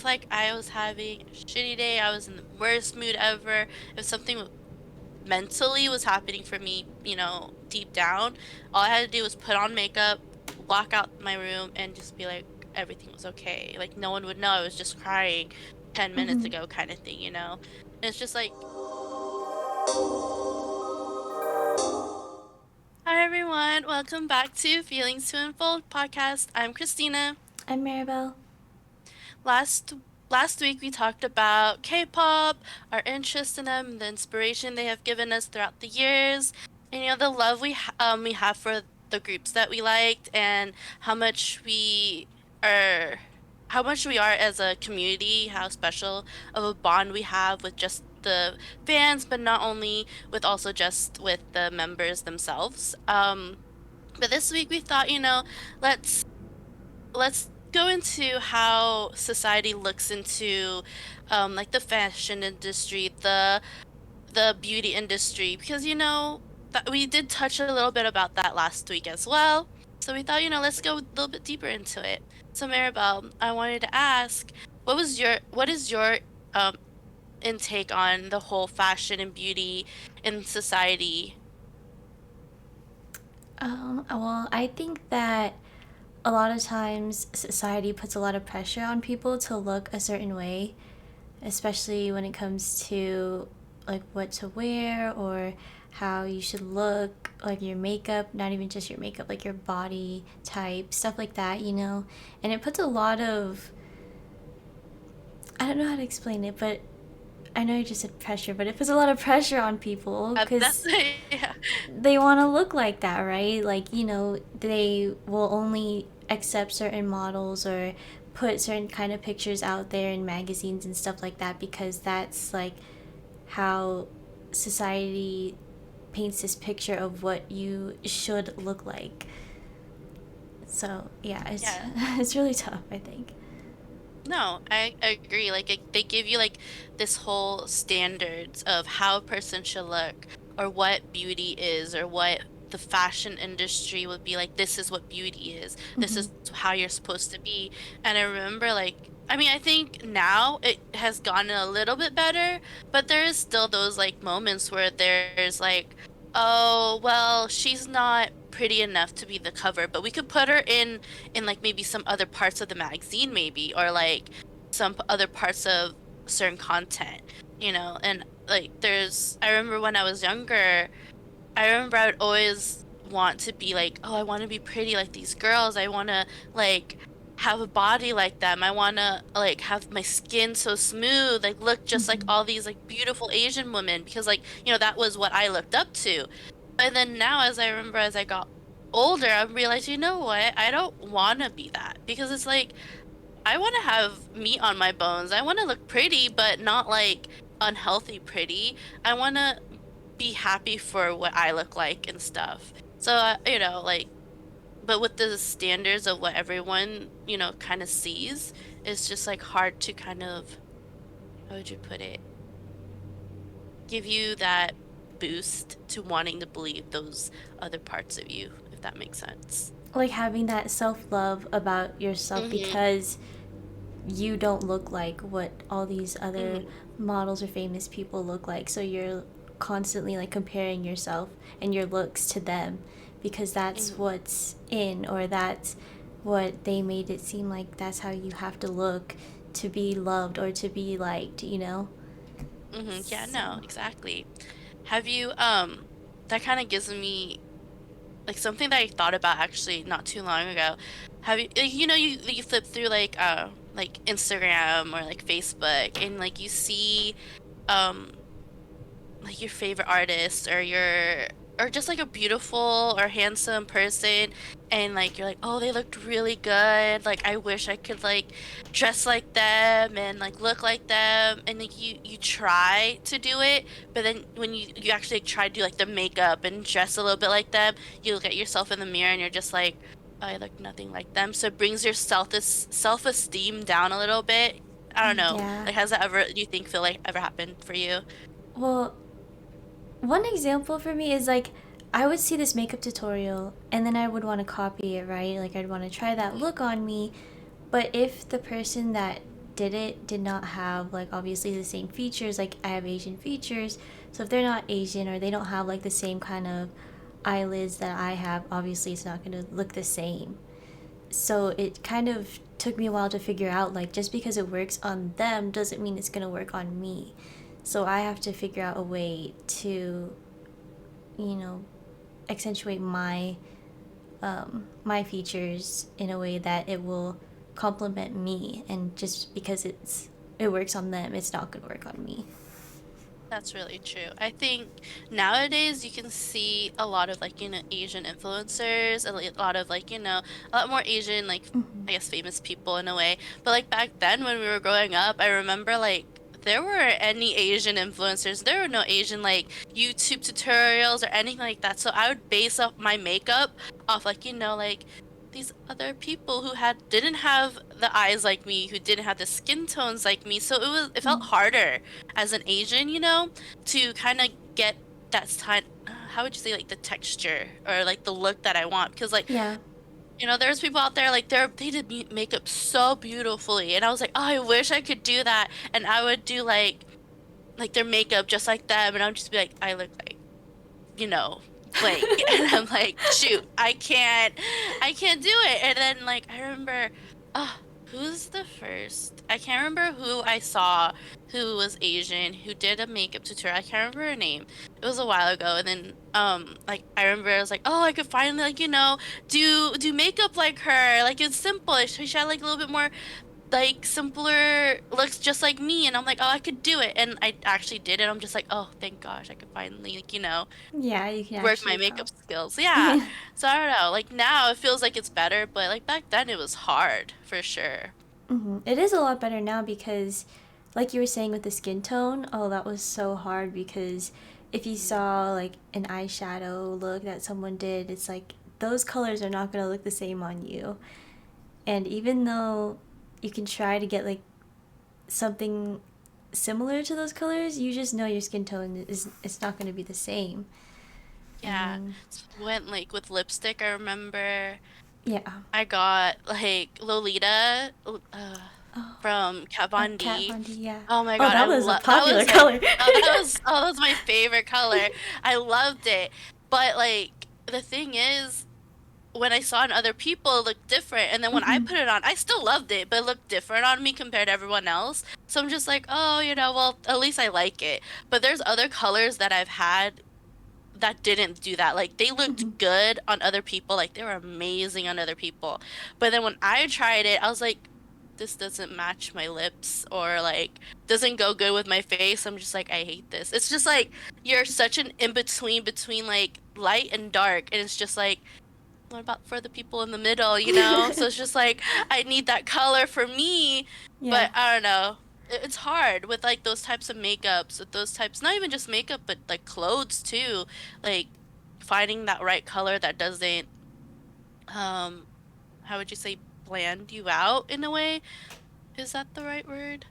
like I was having a shitty day. I was in the worst mood ever. If something mentally was happening for me, deep down, all I had to do was put on makeup, walk out my room, and just be like, everything was okay. Like, no one would know I was just crying 10 minutes Hmm. ago, kind of thing. And it's just like, hi everyone, welcome back to Feelings to Unfold podcast. I'm Christina. I'm Maribel. Last last week we talked about K-pop, our interest in them, the inspiration they have given us throughout the years, and the love we have for the groups that we liked, and how much we are how much we are as a community, how special of a bond we have with just the fans, but not only with also just with the members themselves. But this week we thought, let's let's go into how society looks into like the fashion industry, the beauty industry, because that we did touch a little bit about that last week as well. So we thought, let's go a little bit deeper into it. So Maribel, I wanted to ask, what is your um intake on the whole fashion and beauty in society? Well, I think that a lot of times society puts a lot of pressure on people to look a certain way, especially when it comes to like what to wear or how you should look, like your makeup, not even just your makeup, like your body type, stuff like that. And it puts a lot of, I don't know how to explain it, but I know you just said pressure, but it puts a lot of pressure on people That's because yeah. they want to look like that, right? Like, they will only accept certain models or put certain kind of pictures out there in magazines and stuff like that because that's like how society paints this picture of what you should look like. So, yeah, it's Yeah. it's really tough, I think. No, I agree. Like they give you like this whole standards of how a person should look or what beauty is or what the fashion industry would be like. This is what beauty is. This Hmm. is how you're supposed to be. And I remember I think now it has gotten a little bit better, but there is still those like moments where there's like, oh, well, she's not pretty enough to be the cover, but we could put her in like maybe some other parts of the magazine maybe or like some other parts of certain content. And like I remember when I was younger, I remember I would always want to be like, oh, I want to be pretty like these girls. I want to like have a body like them. I want to like have my skin so smooth, like look just like Hmm. all these like beautiful Asian women because like, that was what I looked up to. But then now as I remember as I got older, I realized, you know what? I don't want to be that because it's like I want to have meat on my bones. I want to look pretty, but not like unhealthy pretty. I want to be happy for what I look like and stuff. So, like, but with the standards of what everyone, kind of sees, it's just like hard to kind of, how would you put it, give you that boost to wanting to believe those other parts of you, if that makes sense. Like having that self love about yourself Mm-hmm. because you don't look like what all these other Mm-hmm. models or famous people look like. So you're constantly like comparing yourself and your looks to them because that's Mm-hmm. what's in or that's what they made it seem like that's how you have to look to be loved or to be liked. Mm-hmm. Yeah, So, no, exactly. Have you, that kind of gives me like something that I thought about actually not too long ago. Have you like, you flip through like Instagram or like Facebook and like you see um like your favorite artist or just like a beautiful or handsome person and like you're like, oh, they looked really good, like I wish I could like dress like them and like look like them, and like you try to do it, but then when you actually try to do like the makeup and dress a little bit like them, you look at yourself in the mirror and you're just like, oh, I look nothing like them, so it brings your self-esteem down a little bit. I don't know, yeah. like has that ever, do you think, feel like ever happened for you? Well, one example for me is like I would see this makeup tutorial and then I would want to copy it, right? Like I'd want to try that Mhm. look on me. But if the person that did it did not have like obviously the same features. Like I have Asian features, so if they're not Asian or they don't have like the same kind of eyelids that I have, obviously it's not going to look the same. So it kind of took me a while to figure out like just because it works on them doesn't mean it's going to work on me. So I have to figure out a way to, you know, accentuate my features in a way that it will complement me, and just because it works on them, it's not going to work on me. That's really true. I think nowadays you can see a lot of like, Asian influencers, a lot of like, a lot more Asian, like, Mm-hmm. I guess famous people in a way. But like back then when we were growing up, I remember like there were any Asian influencers. There were no Asian like YouTube tutorials or anything like that. So I would base up my makeup off like, like these other people who didn't have the eyes like me, who didn't have the skin tones like me. So it felt harder as an Asian, to kind of get that time, how would you say, like the texture or like the look that I want. Because like, Yeah. there's people out there like they did makeup so beautifully, and I was like, oh, I wish I could do that, and I would do like their makeup just like them, and I would just be like, I look like you know, blank. And I'm like, shoot, I can't do it. And then like I remember, who's the first? I can't remember who I saw who was Asian who did a makeup tutorial. I can't remember her name. It was a while ago. And then like I remember I was like, oh, I could finally like, do makeup like her. Like it's simple. She had like a little bit more like simpler looks just like me, and I'm like, oh, I could do it. And I actually did it. I'm just like, oh, thank gosh, I could finally like, Yeah, you can work my actually makeup tell. skills. Yeah. So I don't know. Like now it feels like it's better, but like back then it was hard for sure. It is a lot better now because, like you were saying with the skin tone, oh, that was so hard because if you saw like an eyeshadow look that someone did, it's like those colors are not going to look the same on you. And even though you can try to get like something similar to those colors, you just know your skin tone is it's not going to be the same. Yeah. And So went like with lipstick, I remember yeah. I got like Lolita Oh, from Kat a Von cat D. bundy, yeah. Oh my Oh, God, I that was a love that popular was like color. that was my favorite color. I loved it. But like the thing is, when I saw it in other people, it looked different. And then when I Hmm. put it on, I still loved it, but it looked different on me compared to everyone else. So I'm just like, oh, well, at least I like it. But there's other colors that I've had that didn't do that. Like they Hmm. looked good on other people, like they were amazing on other people. But then when I tried it, I was like, this doesn't match my lips or like doesn't go good with my face. I'm just like, I hate this. It's just like you're such an in between like light and dark. And it's just like, what about for the people in the middle? So it's just like I need that color for me, Yeah. but I don't know. It's hard with like those types of makeups, with those types, not even just makeup, but like clothes too. Like finding that right color that doesn't, um, how would you say, bland you out in a way? Is that the right word?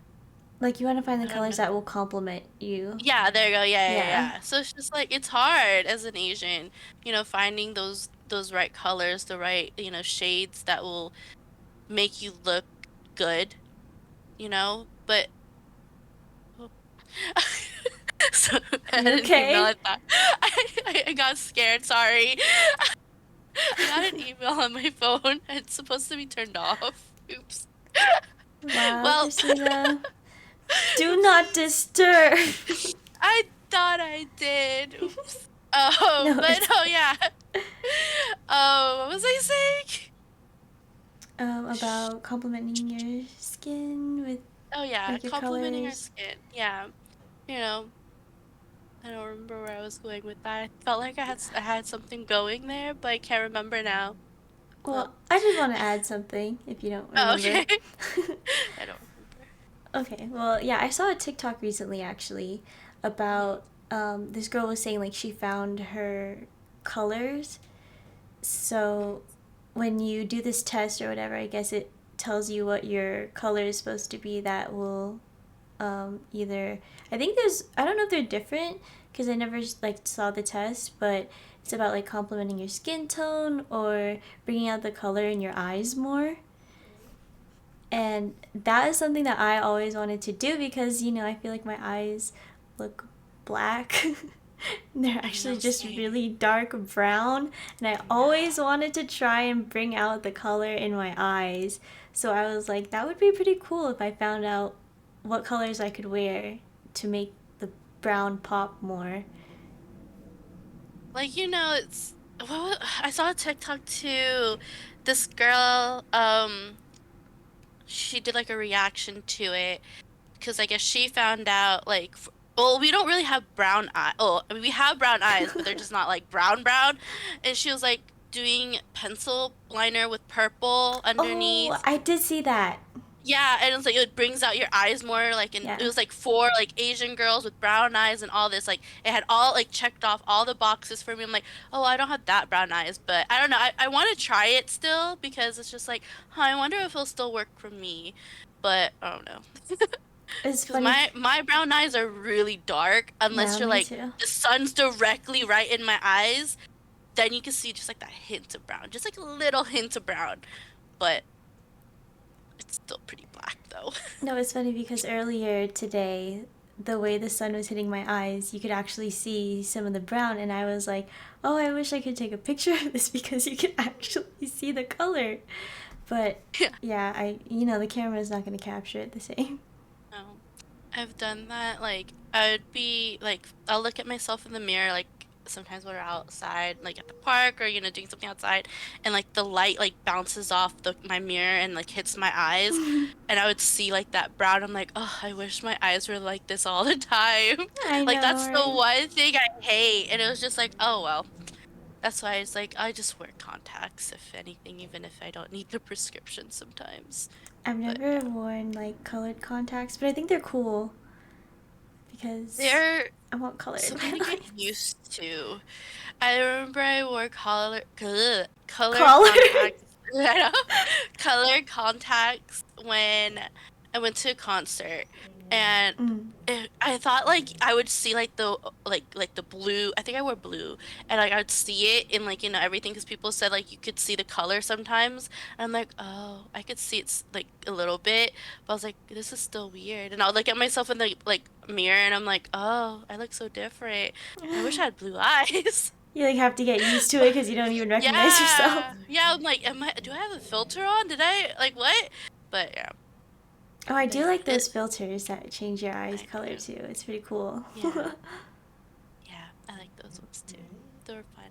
Like you want to find the I don't colors know. that will complement you. Yeah, there you go. Yeah, yeah, Yeah. yeah. So it's just like it's hard as an Asian, finding those right colors, the right, shades that will make you look good, but oh. So I You had an email. okay? I thought I got scared. Sorry. I got an email on my phone. It's supposed to be turned off. Oops. Wow, Well, Christina. Do oopsie. not disturb. I thought I did. Oops. No, But it's oh okay. yeah. Oh, what was I saying? About complimenting your skin with Oh yeah, like your complimenting our colors. skin. Yeah. You know, I don't remember where I was going with that. I felt like I had something going there, but I can't remember now. Well, Well, I just want to add something if you don't oh, remember. okay. I don't remember. Okay, well, yeah, I saw a TikTok recently actually Mhm. about this girl was saying like she found her colors. So when you do this test or whatever, I guess it tells you what your color is supposed to be that will either. I think there's. I don't know if they're different because I never like saw the test, but it's about like complementing your skin tone or bringing out the color in your eyes more. And that is something that I always wanted to do because, I feel like my eyes look black. They're I actually know, just same. really dark brown. And I always wanted to try and bring out the color in my eyes. So I was like, that would be pretty cool if I found out what colors I could wear to make the brown pop more. Like, it's I saw a TikTok too. This girl, she did like a reaction to it because I guess she found out like, well, we don't really have brown eye. Oh, I mean, we have brown eyes, but they're just not like brown brown. And she was like doing pencil liner with purple Oh, underneath. I did see that. Yeah, and it's like it brings out your eyes more like and it Yeah. was like four like Asian girls with brown eyes and all this like it had all like checked off all the boxes for me. I'm like, oh, I don't have that brown eyes, but I don't know. I want to try it still because it's just like, huh, I wonder if it'll still work for me. But I don't know. It's Because funny. my brown eyes are really dark Yeah, unless you're me like too. the sun's directly right in my eyes, then you can see just like that hint of brown, just like a little hint of brown, but it's still pretty black though. No, it's funny because earlier today, the way the sun was hitting my eyes, you could actually see some of the brown, and I was like, oh, I wish I could take a picture of this because you can actually see the color. But yeah, the camera is not going to capture it the same. No, I've done that. Like, I would be like, I'll look at myself in the mirror, like, sometimes when we're outside, like at the park or, doing something outside, and like the light like bounces off my mirror and like hits my eyes. And I would see like that brown. I'm like, oh, I wish my eyes were like this all the time. I Like, know, that's the right? one thing I hate. And it was just like, oh, well. That's why it's like, I just wear contacts, if anything, even if I don't need the prescription sometimes. I've But never yeah. worn like colored contacts, but I think they're cool because They're I want color in something my to get eyes. used to. I remember I wore color Collar. contacts. I know, color contacts when I went to a concert, and Mm. I thought like I would see like the blue. I think I wore blue, and like I would see it in like everything because people said like you could see the color sometimes. And I'm like, oh, I could see it's like a little bit, but I was like, this is still weird. And I'll look at myself in the like mirror, and I'm like, oh, I look so different. I wish I had blue eyes. You like have to get used to it because you don't even recognize yourself. Yeah. Yeah, I'm like, do I have a filter on? Did I like what? But yeah. Oh, I But do yeah, like those filters that change your eyes I color know. too. It's pretty cool. Yeah. Yeah, I like those ones too. They were fun.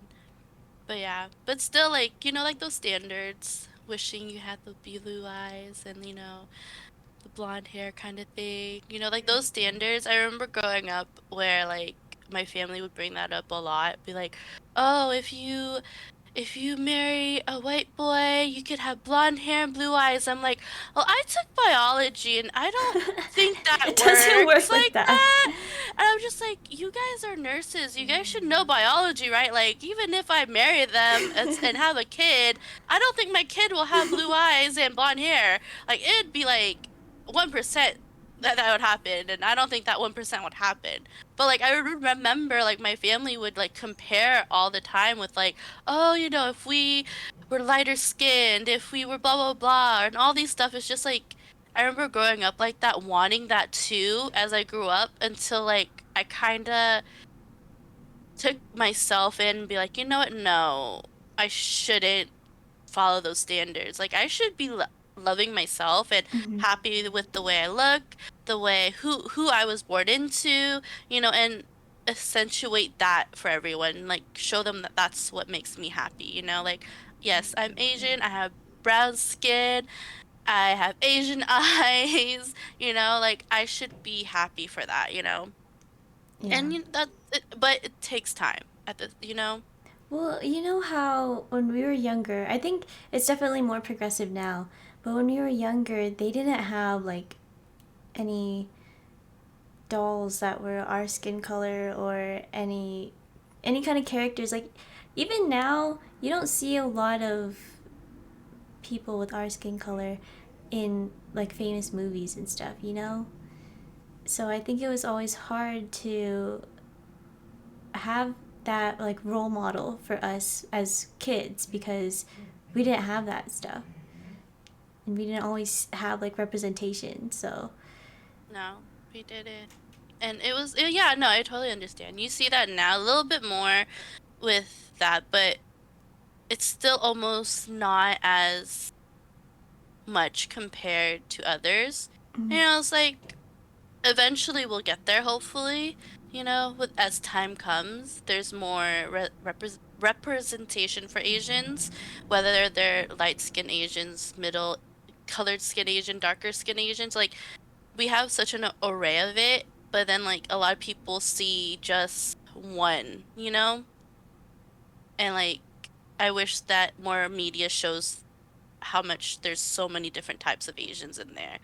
But yeah, but still like, like those standards, wishing you had the blue eyes and the blonde hair kind of thing. Like those standards. I remember growing up where like my family would bring that up a lot. Be like, "Oh, if you marry a white boy, you could have blonde hair and blue eyes." I'm like, well, I took biology and I don't think that It doesn't works work like like that. that. And I'm just like, you guys are nurses. You guys should know biology, right? Like, even if I marry them and have a kid, I don't think my kid will have blue eyes and blonde hair. Like, it'd be like 1% that would happen. And I don't think that 1% would happen. But like, I remember like my family would like compare all the time with like, oh, if we were lighter skinned, if we were blah blah blah, and all these stuff is just like I remember growing up like that, wanting that too as I grew up until like I kind of took myself in and be like, you know what? No, I shouldn't follow those standards. Like I should be loving myself and Mhm. happy with the way I look, the way who I was born into, and accentuate that for everyone. Like show them that that's what makes me happy, Like yes, I'm Asian, I have brown skin, I have Asian eyes, like I should be happy for that. Yeah. And but it takes time at Well, you know how when we were younger, I think it's definitely more progressive now, but when we were younger, they didn't have like any dolls that were our skin color or any kind of characters like even now you don't see a lot of people with our skin color in like famous movies and stuff. So I think it was always hard to have that like role model for us as kids because we didn't have that stuff. and we didn't always have like representation. So No, we didn't. And yeah, no, I totally understand. You see that now a little bit more with that, but it's still almost not as much compared to others. It's like eventually we'll get there, hopefully. With as time comes, there's more representation for Asians, whether they're light-skinned Asians, middle colored skin Asian, darker skin Asians. Like we have such an array of it, but then like a lot of people see just one. And like I wish that more media shows how much there's so many different types of Asians in there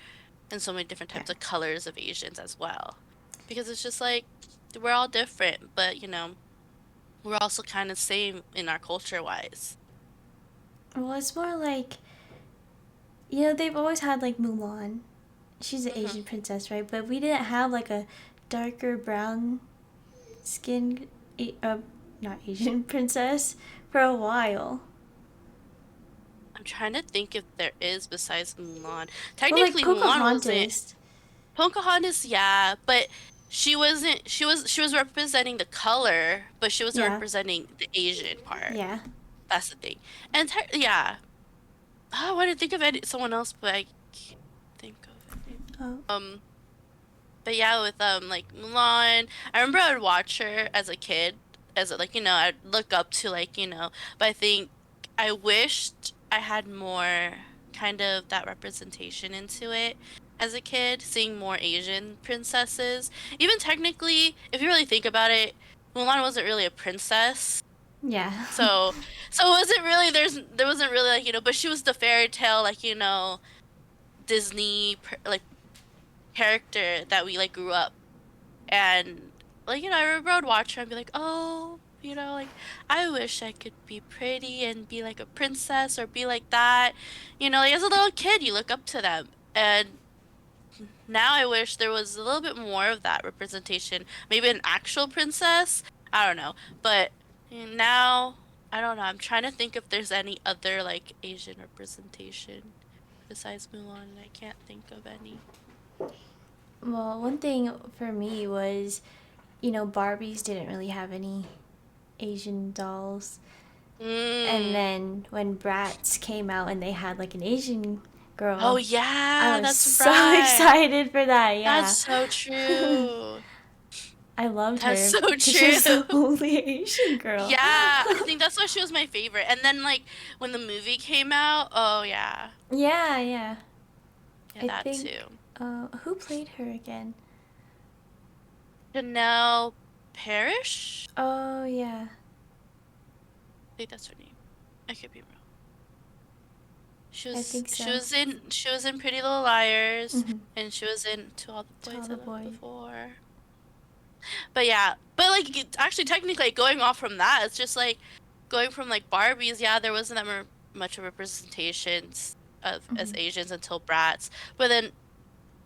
and so many different yeah. types of colors of Asians as well. Because it's just like we're all different, but we're also kind of same in our culture wise. Well, it's more like they've always had like Mulan. She's an Hmm. Asian princess, right? But we didn't have like a darker brown skin, not Asian princess for a while. I'm trying to think if there is besides Mulan. Well, like Technically, Mulan wasn't Pocahontas. Pocahontas, yeah, but she wasn't. She was representing the color, but she wasn't Yeah, representing the Asian part. yeah. That's the thing. And yeah, I want to think of someone else, but I can't think of any. Oh, But yeah, with like Mulan, I remember I would watch her as a kid, as like I'd look up to like but I think I wished I had more kind of that representation into it as a kid, seeing more Asian princesses. Even technically, if you really think about it, Mulan wasn't really a princess. yeah. So so it wasn't really there wasn't really like but she was the fairy tale like Disney like character that we like grew up. And like I remember I'd watch her and be like, oh, like I wish I could be pretty and be like a princess or be like that. Like as a little kid, you look up to them. And now I wish there was a little bit more of that representation. Maybe an actual princess. I don't know. But now, I don't know. I'm trying to think if there's any other like Asian representation besides Mulan, and I can't think of any. Well, one thing for me was, Barbies didn't really have any Asian dolls. And Mm. then when Bratz came out and they had like an Asian Oh girl, I yeah, was that's so right. excited for that. That's Yeah. so true. I loved That's her so because she true. was the only Asian girl. Yeah, I think that's why she was my favorite. And then like when the movie came out, oh yeah. Yeah, yeah. Yeah, I that think, too. who played her again? Janelle Parrish? Oh, yeah. I think that's her name. I could be wrong. She I was think she so. was in she was in Pretty Little Liars Mm-hmm. and she was in To All the To all Boys I the Loved boys. Before. But yeah, but like actually technically going off from that, it's just like going from like Barbies, yeah, there wasn't that much of representations of as Mm-hmm. Asians until Bratz. But then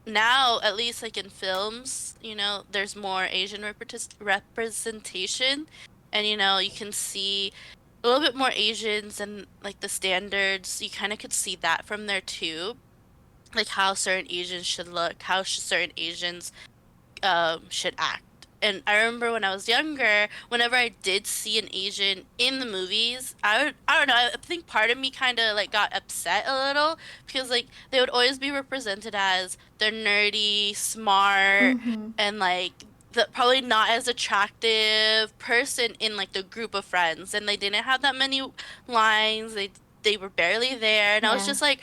now, at least like in films, there's more Asian representation and you can see a little bit more Asians and like the standards. You kind of could see that from there too. Like how certain Asians should look, how certain Asians should act. And I remember when I was younger, whenever I did see an Asian in the movies, I don't know, I think part of me kind of like got upset a little because like they would always be represented as they're nerdy, smart, Mm-hmm. and like the probably not as attractive person in like the group of friends. And they didn't have that many lines. They were barely there. And I was Yeah. just like,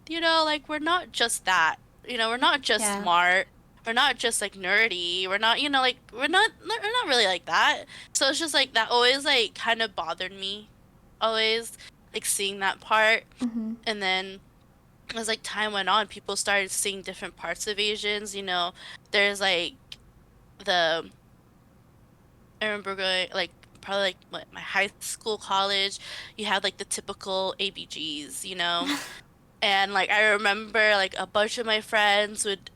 like we're not just that. We're not just Yeah. smart. We're not just like nerdy. We're not, like we're not really like that. So it's just like that always like kind of bothered me. Always like seeing that part. Mm-hmm. And then as like time went on, people started seeing different parts of Asians. There's like the I remember going like probably like my high school, college, you had like the typical ABGs. And like I remember like a bunch of my friends would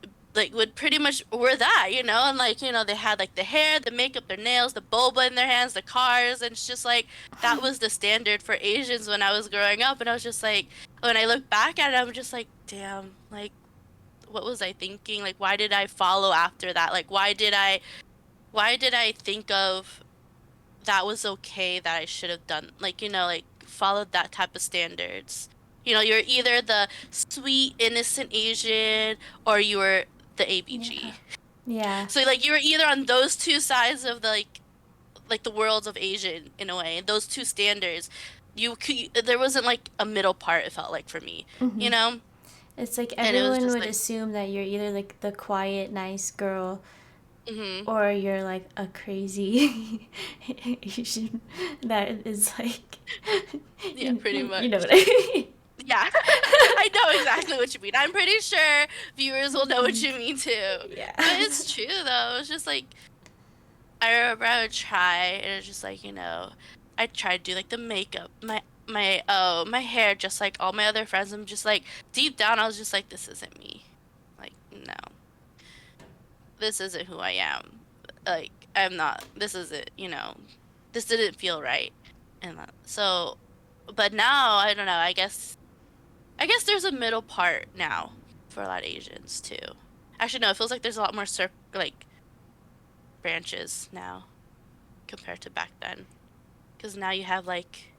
pretty much wear that. And like, they had like the hair, the makeup, their nails, the boba in their hands, the cars, and it's just like that was the standard for Asians when I was growing up. And I was just like, when I look back at it, I'm just like, damn, like what was I thinking? Like why did I follow after that? Like why did I think of that was okay that I should have done like like followed that type of standards. You're either the sweet innocent Asian or you were the Yeah. ABG. Yeah. So like you were either on those two sides of like the worlds of Asian in a way, those two standards. There wasn't like a middle part, it felt like for me, Hmm. you know? It's like And it was everyone just would like, assume that you're either like the quiet, nice girl, hmm or you're like a crazy Asian that is like, yeah, pretty you know much. what I mean? Yeah, I know exactly what you mean. I'm pretty sure viewers will know what you mean too. Yeah. But it's true though. It's just like I remember I would try and it's just like, I tried to do like the makeup, my hair just like all my other friends. I'm just like deep down I was just like this isn't me. Like no. This isn't who I am. Like I'm not this isn't, this didn't feel right. And so but now I don't know, I guess there's a middle part now for a lot of Asians too. Actually, no, it feels like there's a lot more like branches now compared to back then. Because now you have like,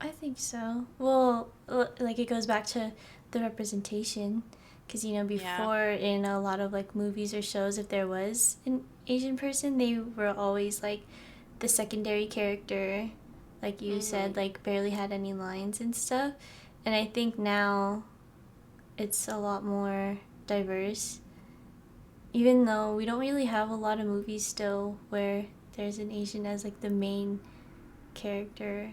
I think so. Well, like it goes back to the representation. Because, yeah, before in a lot of like movies or shows, if there was an Asian person, they were always like the secondary character. Like you said, hmm like barely had any lines and stuff. And I think now it's a lot more diverse. Even though we don't really have a lot of movies still where there's an Asian as like the main character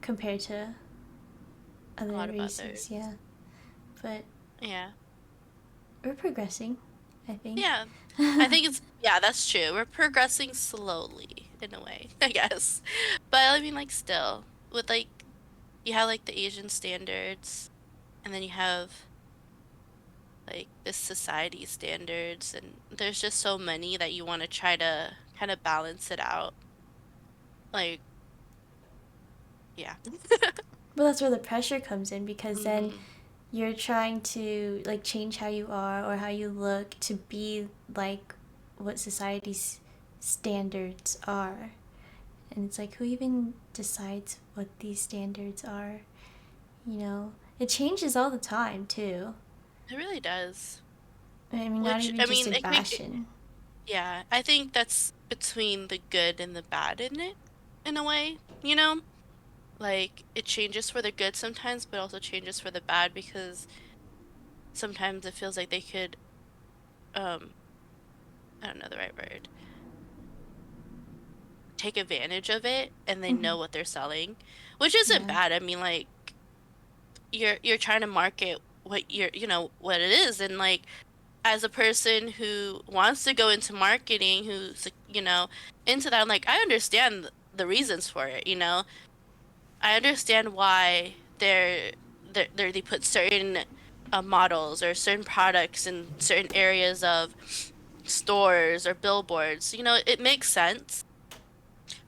compared to a other lot of races, others. yeah. But Yeah, we're progressing, I think. yeah. I think yeah, that's true. We're progressing slowly in a way, I guess. But I mean, like, still, with like, you have like the Asian standards, and then you have like this society standards, and there's just so many that you want to try to kind of balance it out. Like, yeah. Well, that's where the pressure comes in because then hmm you're trying to like change how you are or how you look to be like what society's standards are. And it's like, who even decides what these standards are? You know, it changes all the time, too. It really does. I mean, not Which, even I just mean, in fashion. yeah, I think that's between the good and the bad in it, in a way, you know? Like, it changes for the good sometimes, but also changes for the bad because sometimes it feels like they could, um, I don't know the right word, take advantage of it and they Mm-hmm. know what they're selling, which isn't Yeah. bad. I mean, like, you're trying to market what what it is, and like, as a person who wants to go into marketing, who's, into that, I'm like, I understand the reasons for it, I understand why they put certain models or certain products in certain areas of stores or billboards. It makes sense.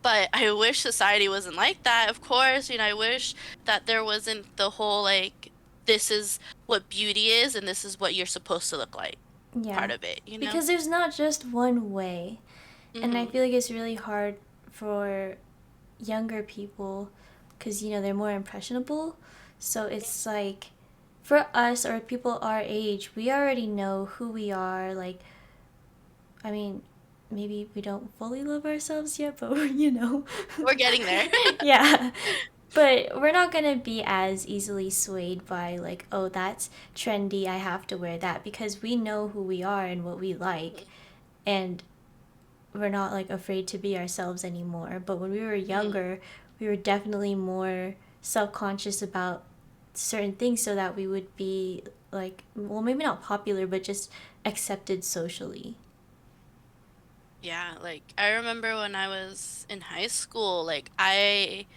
But I wish society wasn't like that, of course. I wish that there wasn't the whole like, this is what beauty is and this is what you're supposed to look like Yeah. part of it. Because there's not just one way. And I hmm feel like it's really hard for younger people because, they're more impressionable. So it's like for us or people our age, we already know who we are. Like, I mean, maybe we don't fully love ourselves yet, but We're getting there. yeah. But we're not gonna be as easily swayed by, like, oh, that's trendy, I have to wear that, because we know who we are and what we like. And we're not, like, afraid to be ourselves anymore. But when we were hmm younger, we were definitely more self conscious about certain things so that we would be, like, well, maybe not popular, but just accepted socially. Yeah, like I remember when I was in high school, like I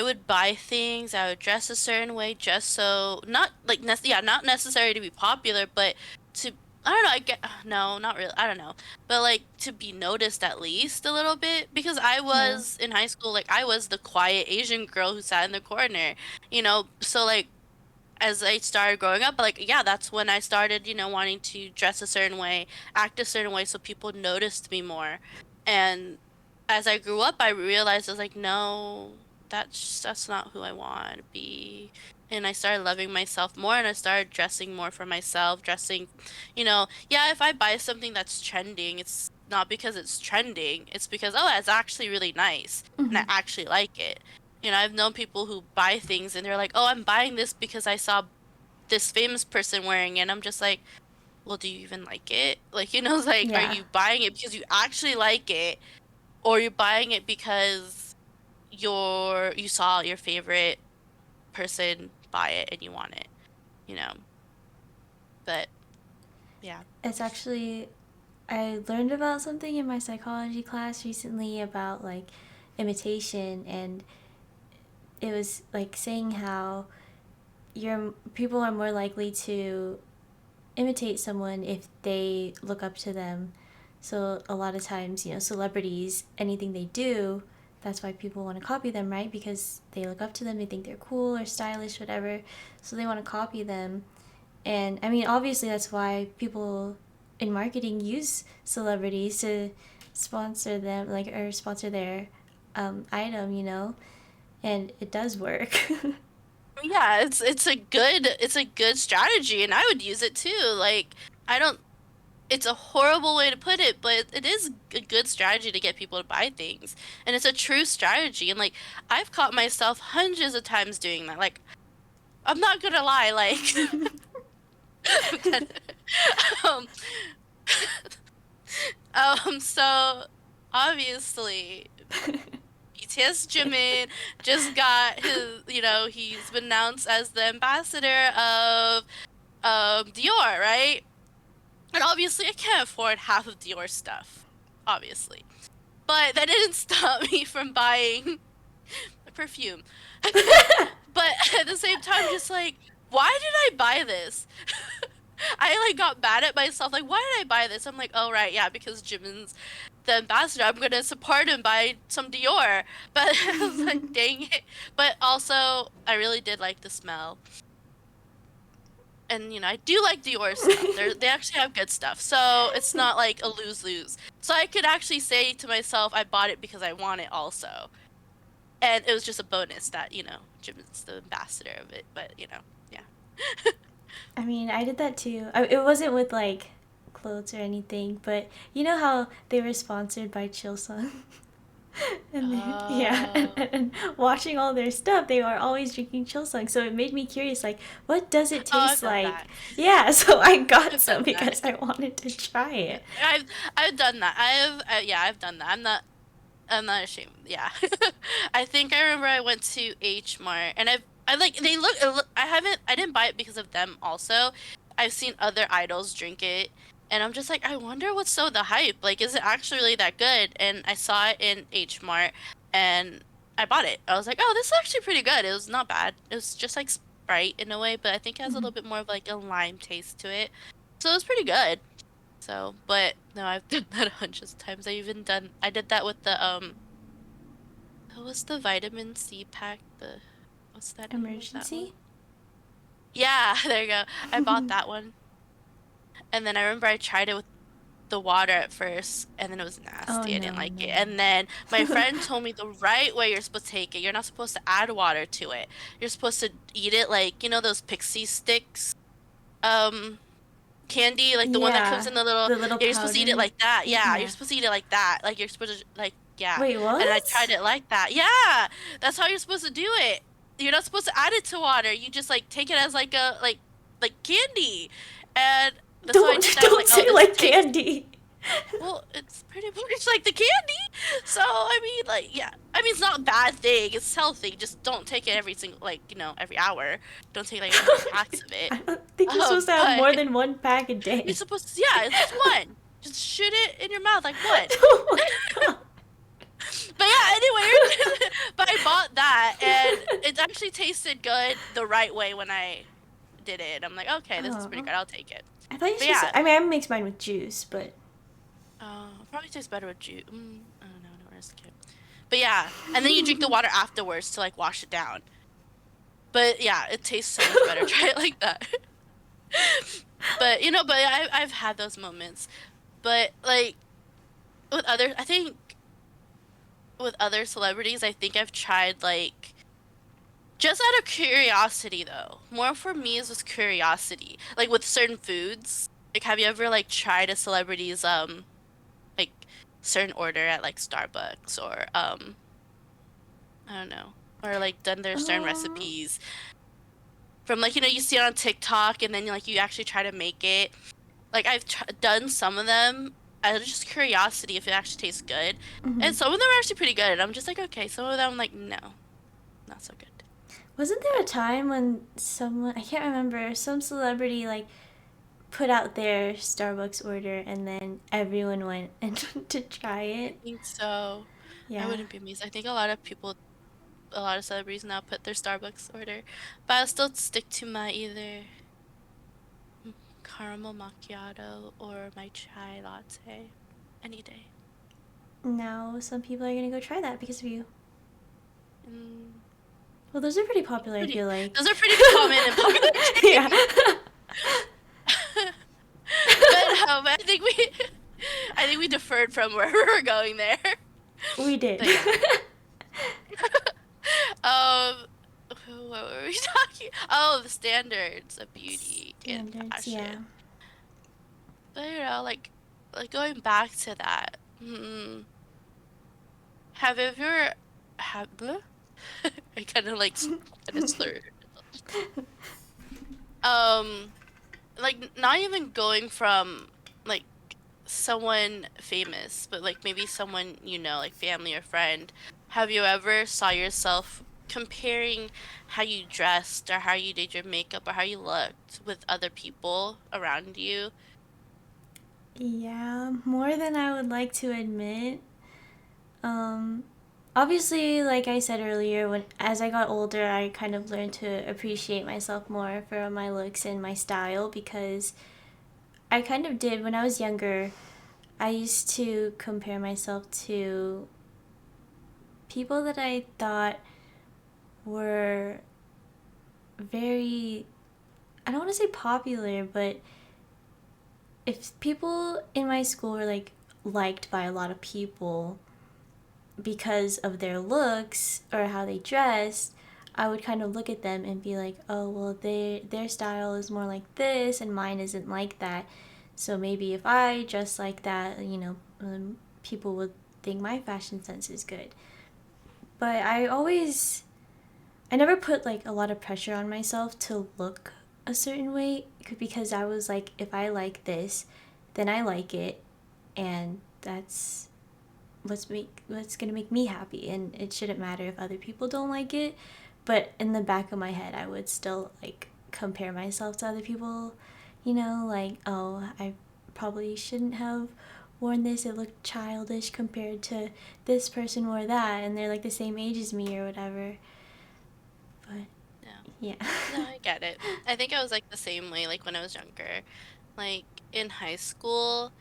would buy things, I would dress a certain way just so not like not necessary to be popular, but to I don't know, I get no, not really. I don't know. But like to be noticed at least a little bit because I Yeah. was in high school, like I was the quiet Asian girl who sat in the corner, So like as I started growing up, like yeah, that's when I started, wanting to dress a certain way, act a certain way so people noticed me more. And as I grew up, I realized I was like, no, that's not who I want to be. And I started loving myself more and I started dressing more for myself, yeah, if I buy something that's trending, it's not because it's trending, it's because oh, it's actually really nice and I Hmm. actually like it. I've known people who buy things and they're like, "Oh, I'm buying this because I saw this famous person wearing it." And I'm just like, "Well, do you even like it?" Like, it's like, are Yeah. you buying it because you actually like it, or you're buying it because you saw your favorite person buy it and you want it, you know? But yeah. It's actually, I learned about something in my psychology class recently about like imitation, and it was like saying how your people are more likely to imitate someone if they look up to them. So a lot of times, celebrities, anything they do, that's why people want to copy them, right? Because they look up to them, they think they're cool or stylish, whatever. So they want to copy them. And I mean, obviously, that's why people in marketing use celebrities to sponsor them, like, or sponsor their item. And it does work. Yeah, it's a good strategy and I would use it too. Like, I don't it's a horrible way to put it, but it is a good strategy to get people to buy things. And it's a true strategy. And like I've caught myself hundreds of times doing that. Like I'm not gonna lie, like I'm kind of um so obviously BTS Jimin just got he's been announced as the ambassador of Dior, right? And obviously I can't afford half of Dior stuff. Obviously. But that didn't stop me from buying a perfume. But at the same time, just like, why did I buy this? I like got mad at myself. Like, why did I buy this? I'm like, oh right, yeah, because Jimin's the ambassador. I'm gonna support him buy some Dior. But I was like, dang it. But also, I really did like the smell. And I do like Dior stuff. They actually have good stuff. So it's not like a lose-lose. So I could actually say to myself, I bought it because I want it also. And it was just a bonus that, Jim is the ambassador of it. But, yeah. I mean, I did that too. It wasn't with like clothes or anything, but you know how they were sponsored by Chilsun? And then, yeah, and, Oh. and watching all their stuff, they are always drinking Chilsun. So it made me curious, like, what does it Oh, I've taste done like? that. Yeah, so I got I've some done that. because I wanted to try it. I've done that. Yeah, I've done that. I'm not ashamed. Yeah. I think I remember I went to H Mart and I like I didn't buy it because of them also. I've seen other idols drink it and I'm just like I wonder what's so the hype. Like is it actually really that good? And I saw it in H Mart and I bought it. I was like, "Oh, this is actually pretty good." It was not bad. It was just like Sprite in a way, but I think it has a Mhm. little bit more of like a lime taste to it. So it was pretty good. So, but no, I've done that a bunch of times. I did that with the what was the vitamin C pack? What's that name of that one? Emergency? Yeah, there you go. I bought that one. And then I remember I tried it with the water at first, and then it was Oh, nasty. I didn't no, like it. no. And then my friend told me the right way you're supposed to take it. You're not supposed to add water to it. You're supposed to eat it like, those pixie sticks, um, candy, like the one that comes Yeah, in the little, the little yeah, you're supposed to eat it powder. like that. Yeah, you're Yeah. supposed to eat it like that. Like you're supposed to yeah. Wait, And I what? tried it like that. Yeah. That's how you're supposed to do it. You're not supposed to add it to water. You just like take it as like candy. And that's how I Don't did that. I'm don't like, "Oh, say this like tastes candy. well, it's pretty much like the candy." So, I mean, like, yeah. I mean, it's not a bad thing. It's healthy. Just don't take it every single, like, every hour. Don't take like a hundred packs of it. I don't think you're supposed to have But more than one pack a you're day. supposed to, yeah, it's just one. Just shoot it in your mouth like one. Oh my god. But yeah, anyway, but I bought that and it actually tasted good the right way when I did it. I'm like, okay, this is pretty Oh. good. I'll take it. I thought you But just. yeah, I mean, I mix mine with juice, but probably tastes better with juice. I don't know, I don't risk it. But yeah, and then you drink the water afterwards to like wash it down. But yeah, it tastes so much better. Try it like that. But but I've had those moments. But like with other, I think with other celebrities, I think I've tried like just out of curiosity though. More for me is with curiosity. Like with certain foods. Like have you ever like tried a celebrity's like certain order at like Starbucks or I don't know. Or like done their certain um, recipes from like you see it on TikTok and then like you actually try to make it. Like I've tr done some of them out of just curiosity if it actually tastes good. mhm. And some of them are actually pretty good. And I'm just like, okay, some of them I'm like, no, not so good. Wasn't there But a time when someone, I can't remember, some celebrity like put out their Starbucks order and then everyone went and to try I it? think so. I Yeah. wouldn't be amazed. I think a lot of people, a lot of celebrities now put their Starbucks order, but I'll still stick to my either caramel macchiato or my chai latte any day. Now some people are gonna go try that because of you. Mm, Well, those are pretty popular, I pretty, feel like. those are pretty common and popular Yeah. drinks. But I think we deferred from where we were going there. We did. But yeah. Um, what were we talking? Oh, the standards of beauty and Standards, yeah. fashion. But like going back to that. Have you ever have bleh? I kind of like kind of slurred. Um, like not even going from like someone famous, but like maybe someone like family or friend. Have you ever saw yourself comparing how you dressed or how you did your makeup or how you looked with other people around you? Yeah, more than I would like to admit. Um, Obviously, like I said earlier, when as I got older, I kind of learned to appreciate myself more for my looks and my style because I kind of did when I was younger. I used to compare myself to people that I thought were very, I don't want to say popular, but if people in my school were like liked by a lot of people because of their looks or how they dressed, I would kind of look at them and be like, oh well, their style is more like this and mine isn't like that. So maybe if I dress like that, people would think my fashion sense is good. But I never put like a lot of pressure on myself to look a certain way because I was like, if I like this, then I like it, and that's what's gonna make me happy, and it shouldn't matter if other people don't like it. But in the back of my head, I would still like compare myself to other people, like, oh, I probably shouldn't have worn this, it looked childish compared to this person wore that and they're like the same age as me or whatever. But Yeah. yeah. No, I get it. I think I was like the same way like when I was younger. Like in high school,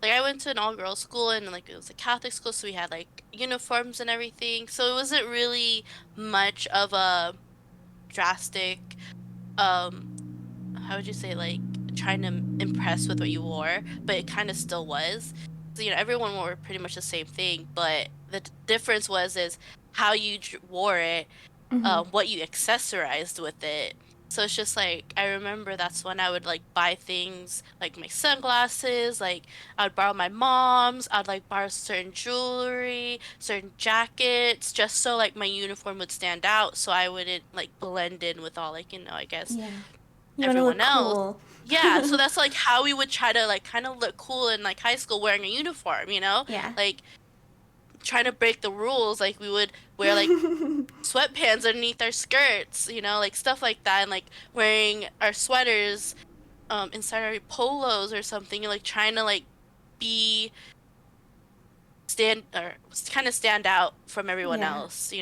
like I went to an all-girls school and like it was a Catholic school, so we had like uniforms and everything. So it wasn't really much of a drastic how would you say like trying to impress with what you wore, but it kind of still was. So everyone wore pretty much the same thing, but the difference is how you wore it, Hmm. what you accessorized with it. So it's just like I remember that's when I would like buy things like my sunglasses, like I would borrow my mom's, I'd like borrow certain jewelry, certain jackets, just so like my uniform would stand out so I wouldn't like blend in with all like, I guess Yeah. You want to look everyone else. cool. Yeah, so that's like how we would try to like kind of look cool in like high school wearing a uniform, Yeah. Like trying to break the rules, like we would wear like sweatpants underneath our skirts, like stuff like that, and like wearing our sweaters inside our polos or something, and like trying to like be stand or kind of stand out from everyone Yeah. else.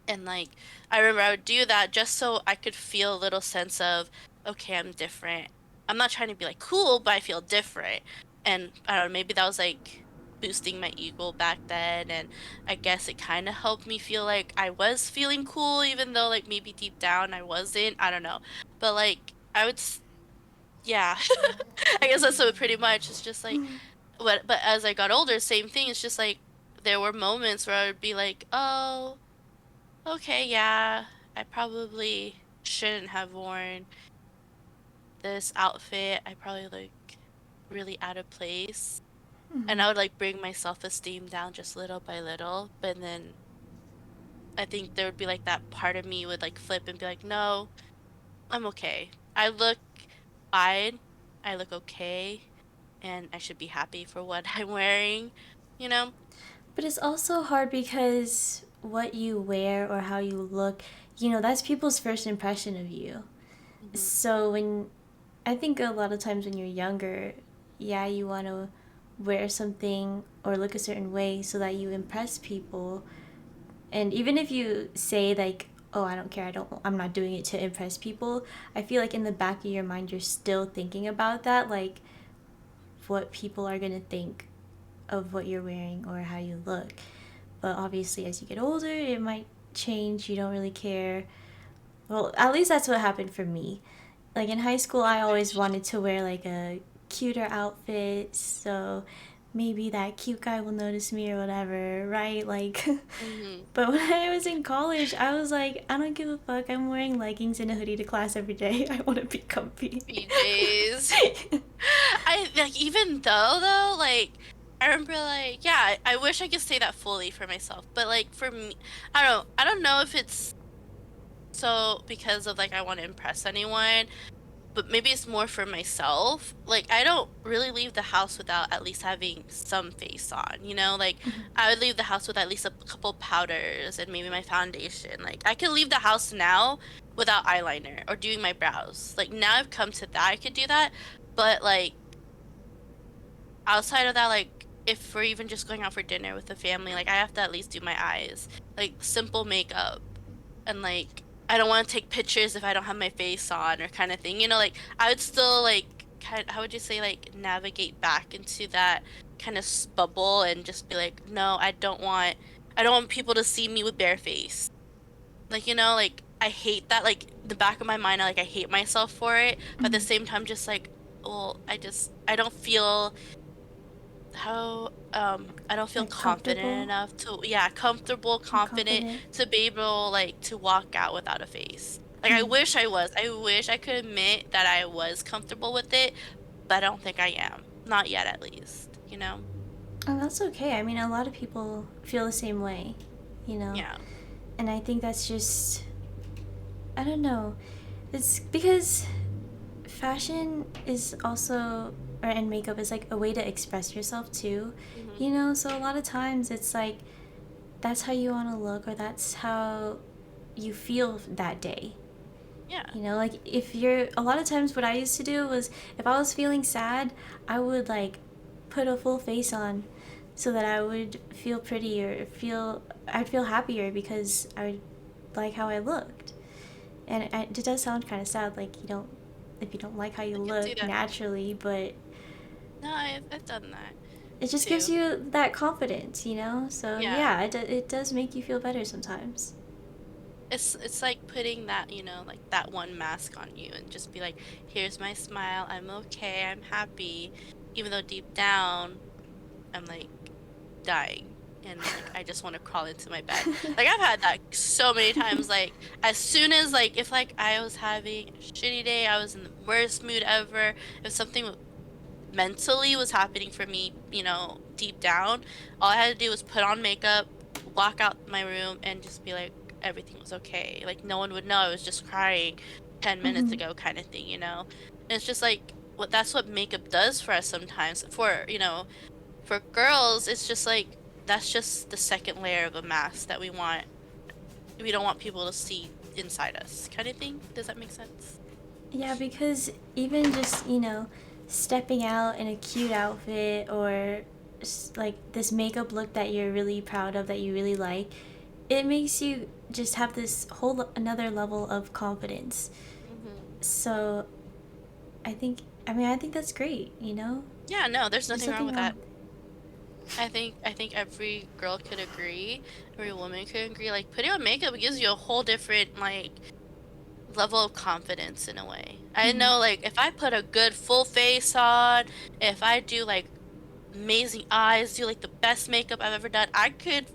And like I remember I would do that just so I could feel a little sense of okay, I'm different. I'm not trying to be like cool, but I feel different. And I don't know, maybe that was like boosting my ego back then. And I guess it kind of helped me feel like I was feeling cool, even though like maybe deep down I wasn't. I don't know. But like, yeah, I guess that's what pretty much. It's just like, but as I got older, same thing. It's just like, there were moments where I would be like, oh, okay, yeah, I probably shouldn't have worn this outfit. I probably look really out of place. And I would like bring my self-esteem down just little by little. But then I think there would be like that part of me would like flip and be like, no, I'm okay. I look fine. I look okay. And I should be happy for what I'm wearing, you know? But it's also hard because what you wear or how you look, that's people's first impression of you. Hmm. So when I think a lot of times when you're younger, yeah, you want to wear something or look a certain way so that you impress people. And even if you say like, "Oh, I don't care. I'm not doing it to impress people." I feel like in the back of your mind you're still thinking about that, like what people are going to think of what you're wearing or how you look. But obviously as you get older, it might change. You don't really care. Well, at least that's what happened for me. Like in high school, I always Okay. wanted to wear like a cuter outfit, so maybe that cute guy will notice me or whatever, right? Like, Hmm. but when I was in college, I was like, I don't give a fuck. I'm wearing leggings and a hoodie to class every day. I want to be comfy. PJs. I like even though like I remember like yeah, I wish I could say that fully for myself, but like for me, I don't know if it's so because of like I want to impress anyone, but maybe it's more for myself. Like I don't really leave the house without at least having some face on, you know? Like I would leave the house with at least a couple powders and maybe my foundation. Like I could leave the house now without eyeliner or doing my brows. Like now I've come to that I could do that, but like outside of that, like if we're even just going out for dinner with the family, like I have to at least do my eyes. Like simple makeup and like I don't want to take pictures if I don't have my face on or kind of thing. You know, like I would still like how would you say like navigate back into that kind of bubble and just be like, no, I don't want people to see me with bare face. Like, you know, like I hate that. Like the back of my mind, I hate myself for it, but at the same time just like, well, I don't feel I don't feel Like confident comfortable enough to yeah, comfortable, and confident confident. to be able like to walk out without a face. Like I wish I was. I wish I could admit that I was comfortable with it, but I don't think I am. Not yet at least, you know? Oh, that's okay. I mean, a lot of people feel the same way, you know? Yeah. And I think that's just, I don't know. It's because fashion is also, or and makeup is like a way to express yourself too, Hmm. you know? So a lot of times it's like that's how you want to look or that's how you feel that day. Yeah. You know, like if you're, a lot of times what I used to do was if I was feeling sad, I would like put a full face on so that I would feel prettier, I'd feel happier because I would like how I looked. And it does sound kind of sad, like if you don't like how you I could see look that. naturally, but No, I've done that it just gives too. you that confidence, you know? So Yeah. yeah, it does make you feel better sometimes. It's like putting that, you know, like that one mask on you and just be like, here's my smile. I'm okay. I'm happy. Even though deep down I'm like dying and like I just want to crawl into my bed. Like I've had that so many times. Like as soon as like if like I was having a shitty day, I was in the worst mood ever. If something mentally was happening for me, you know, deep down, all I had to do was put on makeup, walk out my room, and just be like everything was okay. Like no one would know I was just crying 10 minutes Hmm. ago kind of thing, you know. And it's just like what that's what makeup does for us sometimes. For, you know, for girls, it's just like that's just the second layer of a mask that we want. We don't want people to see inside us, kind of thing. Does that make sense? Yeah, because even just, stepping out in a cute outfit or like this makeup look that you're really proud of, that you really like, it makes you just have this whole another level of confidence. Hmm. So I think I mean, I think that's great, you know? Yeah, no, there's There's nothing wrong nothing with wrong that. with it. I think every girl could agree, every woman could agree. Like putting on makeup gives you a whole different like level of confidence in a way. I Mm-hmm. know like if I put a good full face on, if I do like amazing eyes, do like the best makeup I've ever done, I could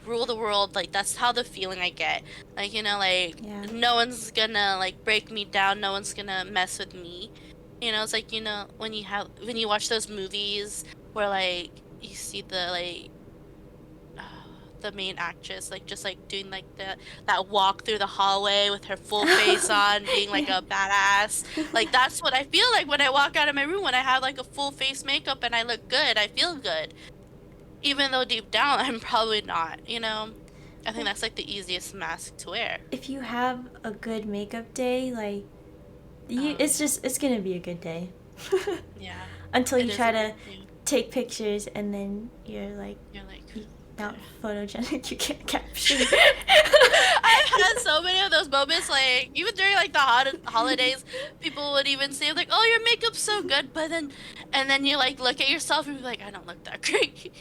rule the world. Like that's how the feeling I get. Like, like Yeah. no one's gonna like break me down, no one's gonna mess with me. It's like, when you watch those movies where like you see the like the main actress like just like doing like that walk through the hallway with her full face on being like Yeah. a badass. Like that's what I feel like when I walk out of my room, when I have like a full face makeup and I look good, I feel good, even though deep down I'm probably not. I think Well, that's like the easiest mask to wear. if you have a good makeup day, like, Oh it's yeah. just, it's gonna be a good day. Yeah, Until it you is a try good to thing. take pictures and then you're like, You're like, you, not okay. photogenic, you can't capture. I've had so many of those moments, like even during like the holidays, people would even say like, "Oh, your makeup's so good," but then, and then you like look at yourself and be like, "I don't look that great."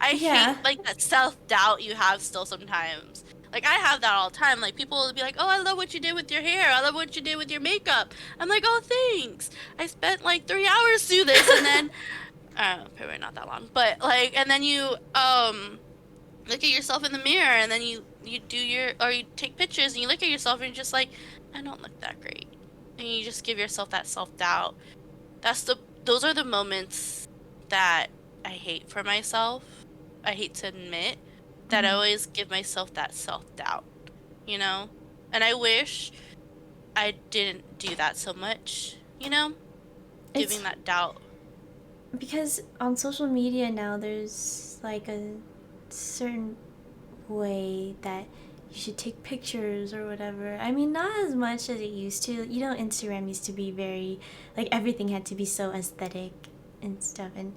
I hate Yeah. like that self-doubt you have still sometimes. Like I have that all the time. Like people will be like, "Oh, I love what you did with your hair. I love what you did with your makeup." I'm like, "Oh, thanks. I spent like 3 hours to do this," and then, probably not that long, but like, and then you look at yourself in the mirror and then you do your or you take pictures and you look at yourself and you're just like, I don't look that great. And you just give yourself that self-doubt. Those are the moments that I hate for myself. I hate to admit that I Mhm. always give myself that self-doubt, you know? And I wish I didn't do that so much, It's giving that doubt. because on social media now there's like a certain way that you should take pictures or whatever. I mean, not as much as it used to. You know, Instagram used to be very, like, everything had to be so aesthetic and stuff. And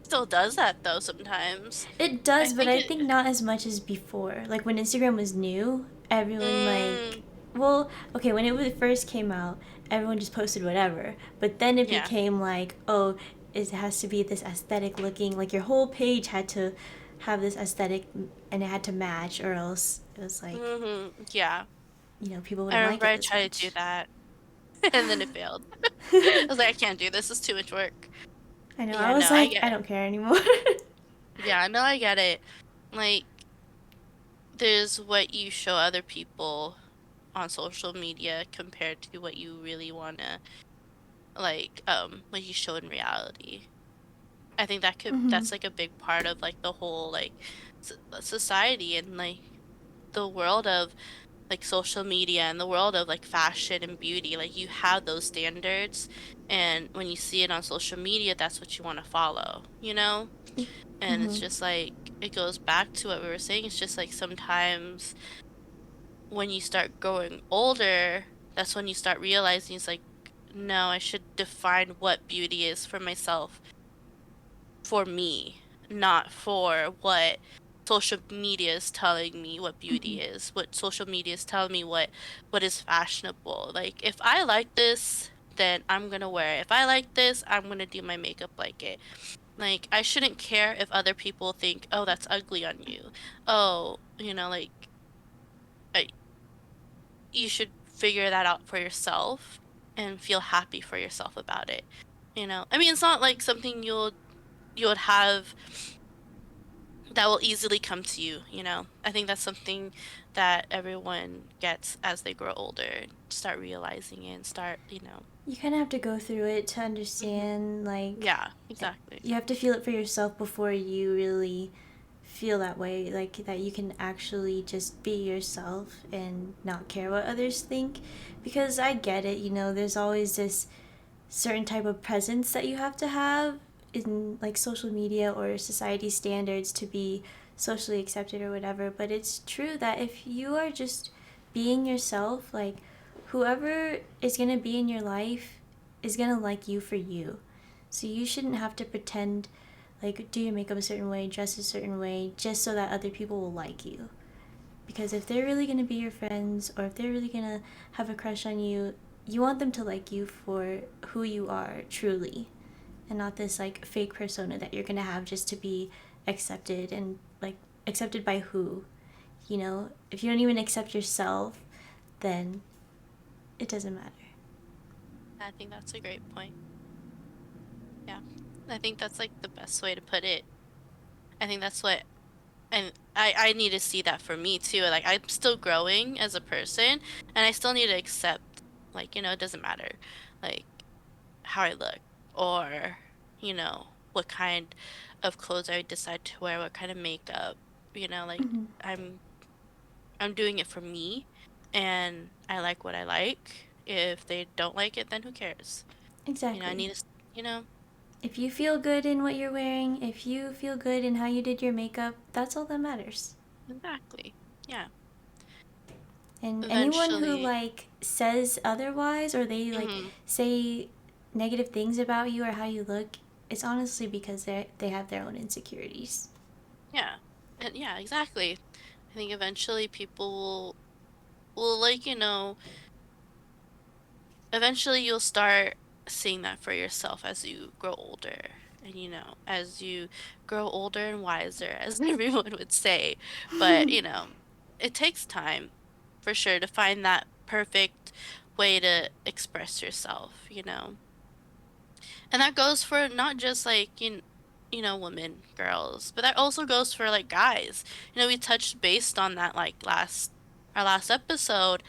Still does that though sometimes. it I does, but think I it think not as much as before. Like, when Instagram was new, everyone, like, mm, well, okay, when it first came out, everyone just posted whatever. But then it yeah. became like, oh, it has to be this aesthetic looking, like, your whole page had to have this aesthetic and it had to match, or else it was like, Yeah. people I wouldn't like remember it I as tried to do much. that and then it failed. I was like, I can't do this. It's too much work. I know. I Yeah, no, was I like, get I it. don't care anymore. Yeah, no, I get it. Like, there's what you show other people on social media compared to what you really wanna like, what you show in reality. I think Hmm. that's like a big part of like the whole like society and like the world of like social media and the world of like fashion and beauty. Like you have those standards, and when you see it on social media, that's what you want to follow. And it's Hmm. just like it goes back to what we were saying. It's just like sometimes when you start growing older, that's when you start realizing it's like, no, I should define what beauty is for myself, for me, not for what social media is telling me what Hmm. beauty is, what social media is telling me what is fashionable. Like if I like this, then I'm gonna wear it. If I like this, I'm gonna do my makeup like it. Like I shouldn't care if other people think, "Oh, that's ugly on you." Oh, like I, you should figure that out for yourself and feel happy for yourself about it. I mean, it's not like something you would have that will easily come to you. I think that's something that everyone gets as they grow older and start realizing it and start. You kind of have to go through it to hmm understand, like, Yeah, exactly. you have to feel it for yourself before you really feel that way, like, that you can actually just be yourself and not care what others think. Because I get it, there's always this certain type of presence that you have to have in, like, social media or society standards to be socially accepted or whatever. But it's true that if you are just being yourself, like, whoever is going to be in your life is going to like you for you. So you shouldn't have to pretend, like, do your makeup a certain way, dress a certain way, just so that other people will like you. Because if they're really going to be your friends, or if they're really going to have a crush on you, you want them to like you for who you are truly, and not this like fake persona that you're gonna have just to be accepted. And like, accepted by who? You know, if you don't even accept yourself, then it doesn't matter. I think that's a great point. Yeah. I think that's like the best way to put it. I think that's what and I need to see that for me too. Like I'm still growing as a person and I still need to accept like, it doesn't matter like how I look or, what kind of clothes I decide to wear, what kind of makeup, like Mm-hmm. I'm I'm doing it for me and I like what I like. If they don't like it, then who cares? I Exactly. need to, If you feel good in what you're wearing, if you feel good in how you did your makeup, that's all that matters. exactly. Yeah. And anyone who Eventually. like says otherwise, or they like Hmm. say negative things about you or how you look, it's honestly because they have their own insecurities. Yeah. And yeah, exactly. I think eventually people will like, eventually you'll start seeing that for yourself as you grow older. And as you grow older and wiser, as everyone would say. But, it takes time for sure to find that perfect way to express yourself, And that goes for not just like, women, girls, but that also goes for like guys. We touched based on that like our last episode,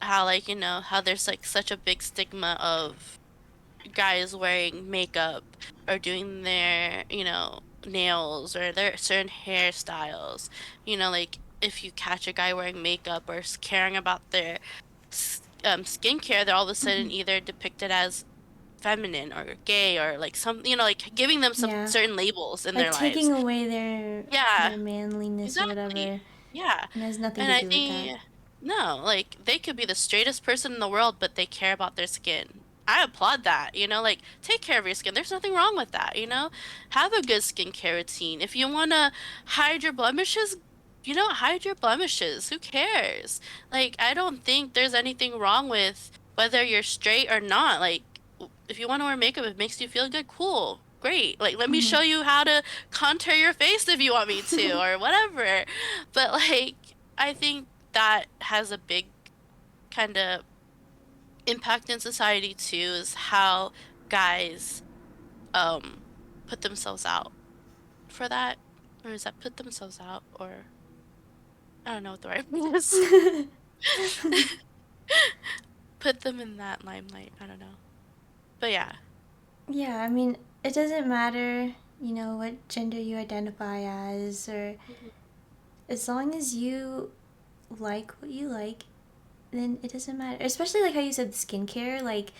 how like, how there's like such a big stigma of guys wearing makeup or doing their, nails or their certain hairstyles. Like if you catch a guy wearing makeup or caring about their skincare, they're all of a Mm-hmm. sudden either depicted as feminine or gay or like some, like giving them some Yeah, certain labels in like their lives. taking away their Yeah, manliness or whatever, exactly. Yeah. and it has nothing And to I do with that. think, no, like they could be the straightest person in the world, but they care about their skin. I applaud that, like take care of your skin. There's nothing wrong with that, Have a good skincare routine. If you want to hide your blemishes, hide your blemishes. Who cares? Like, I don't think there's anything wrong with whether you're straight or not. Like, if you want to wear makeup, it makes you feel good, cool. Great. Like, let me Mm-hmm. show you how to contour your face if you want me to, or whatever. But like, I think that has a big kind of impact in society too, is how guys um put themselves out for that. Or is that put themselves out? Or I don't know what the right word is. Put them in that limelight. I don't know. But yeah. Yeah, I mean, it doesn't matter, what gender you identify as, or Mhm. as long as you like what you like, then it doesn't matter. Especially like how you said skincare, like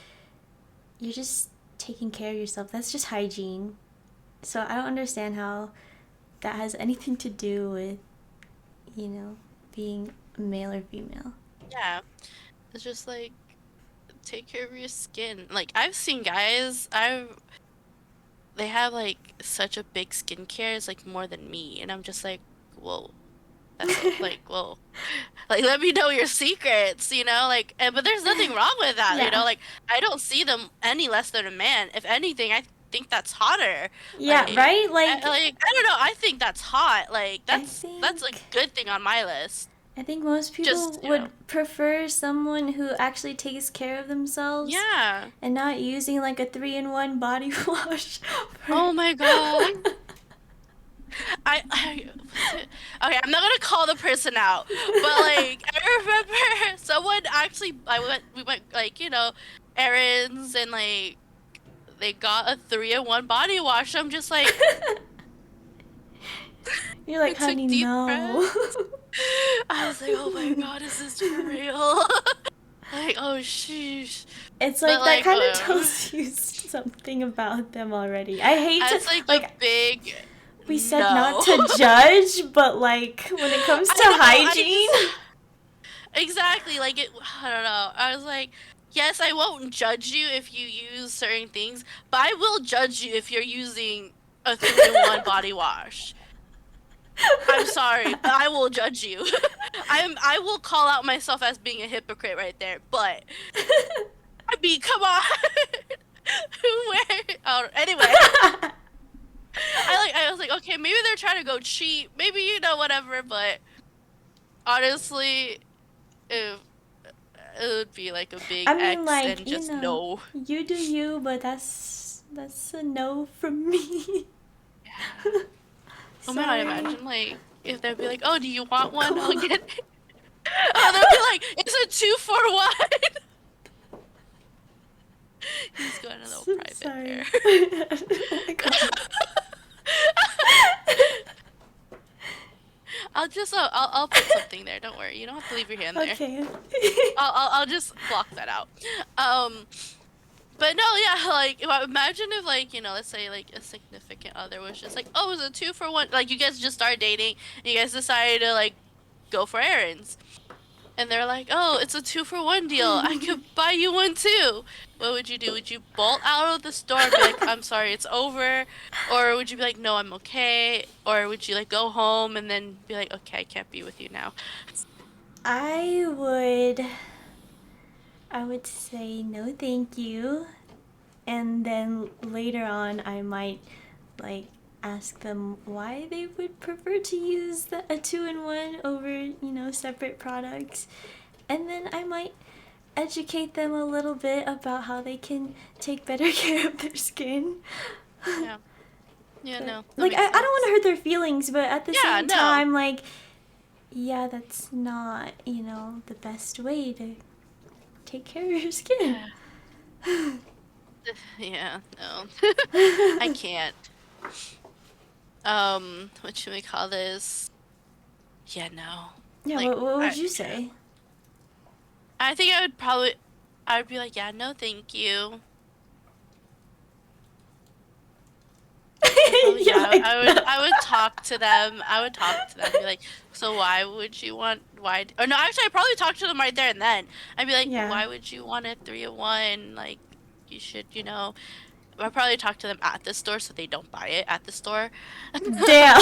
you're just taking care of yourself. That's just hygiene. So I don't understand how that has anything to do with, you know, being male or female. Yeah. It's just like take care of your skin. Like I've seen guys, they have like such a big skincare, it's like more than me. And I'm just like, whoa, that's like, whoa. Like let me know your secrets, like but there's nothing wrong with that, Yeah. like I don't see them any less than a man. If anything, I think that's hotter. Yeah, right? I don't know, I think that's hot. Like I that's a think good thing on my list. I think most people Just, would prefer someone who actually takes care of themselves yeah. and not using like a 3-in-1 body wash for Oh my God. I was it? Okay, I'm not gonna call the person out, but like I remember someone actually we went like, errands and like they got a 3-in-1 body wash. I'm just like You're like, I took honey, deep no. breaths. I was like, oh my God, is this for real? Like, oh sheesh. It's But like that like kind of tells you something about them already. I hate to that's like a like big we said not no. to judge, but like when it comes to I know, I hygiene, just exactly, like I don't know. I was like, yes, I won't judge you if you use certain things, but I will judge you if you're using a 3-in-1 body wash. I'm sorry, but I will judge you. I will call out myself as being a hypocrite right there, but I mean, come on. Where? Oh, anyway. I was like, okay, maybe they're trying to go cheap. Maybe, whatever, but honestly, it would be like a big I mean, X like, and you just know, no. you do you, but that's a no from me. Yeah. Oh my God, Sorry. imagine like if they'd be like, "Oh, do you want one? I'll Cool. get it." Oh, they'll be like, "It's a 2 for 1." He's going a little private there. Sorry. Oh my god. I'll put something there. Don't worry. You don't have to leave your hand there. Okay. I'll just block that out. Um, but no, yeah, like imagine if like, let's say like a significant other was just like, "Oh, it's a 2 for 1." Like you guys just started dating and you guys decided to like go for errands. And they're like, "Oh, it's a 2 for 1 deal. I could buy you one too." What would you do? Would you bolt out of the store and be like, "I'm sorry, it's over," or would you be like, "No, I'm okay," or would you like go home and then be like, "Okay, I can't be with you now." I would I would say no thank you, and then later on I might like ask them why they would prefer to use a two-in-one over, separate products. And then I might educate them a little bit about how they can take better care of their skin. Yeah. Yeah, But no, that like makes I don't want sense. to hurt their feelings, but at the Yeah, same no. time, like, yeah, that's not, the best way to take care of your skin. Yeah. Yeah, no. I can't. What should we call this? Yeah, no. Yeah, Like what I would you yeah. say? I think I'd be like, "Yeah, no, thank you." I'd probably You're yeah, like, no. I would talk to them. I would talk to them, be like, "So why would you want or no, actually I'd probably talk to them right there and then. I'd be like, Yeah. "Why would you want a 3-in-1? Like you should, I'd probably talk to them at the store so they don't buy it at the store." Damn.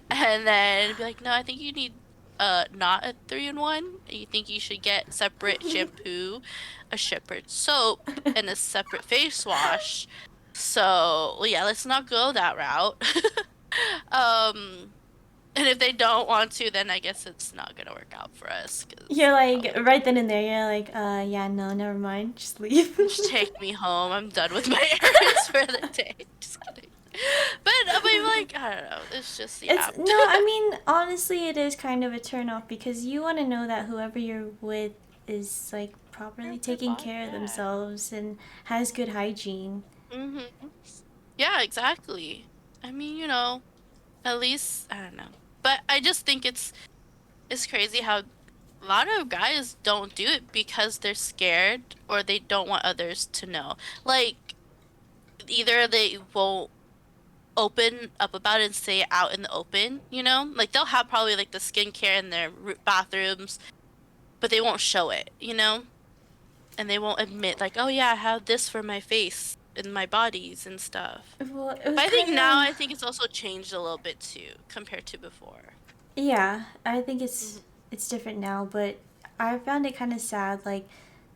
And then be like, "No, I think you need not a 3-in-1. You think you should get separate shampoo, a separate soap, and a separate face wash." So, well, yeah, let's not go that route. Um, and if they don't want to, then I guess it's not gonna work out for us because You're they're like, probably gonna right then and there, you're like, yeah, no, never mind. Just leave. just take me home. I'm done with my errands for the day. Just kidding. But I mean, like, I don't know. It's just, It's yeah. no, I mean, honestly, it is kind of a turn off because you want to know that whoever you're with is like Care properly of their taking body, care of yeah. themselves and has good hygiene. Mm-hmm. Yeah, exactly. I mean, at least I don't know. But I just think it's crazy how a lot of guys don't do it because they're scared or they don't want others to know. Like either they won't open up about it and say it out in the open, Like they'll have probably like the skincare in their bathrooms, but they won't show it. And they won't admit like, "Oh yeah, I have this for my face and my bodies and stuff." Well, it was But I think kind now of I think it's also changed a little bit too compared to before. yeah. I think Hmm. it's different now, but I found it kind of sad. Like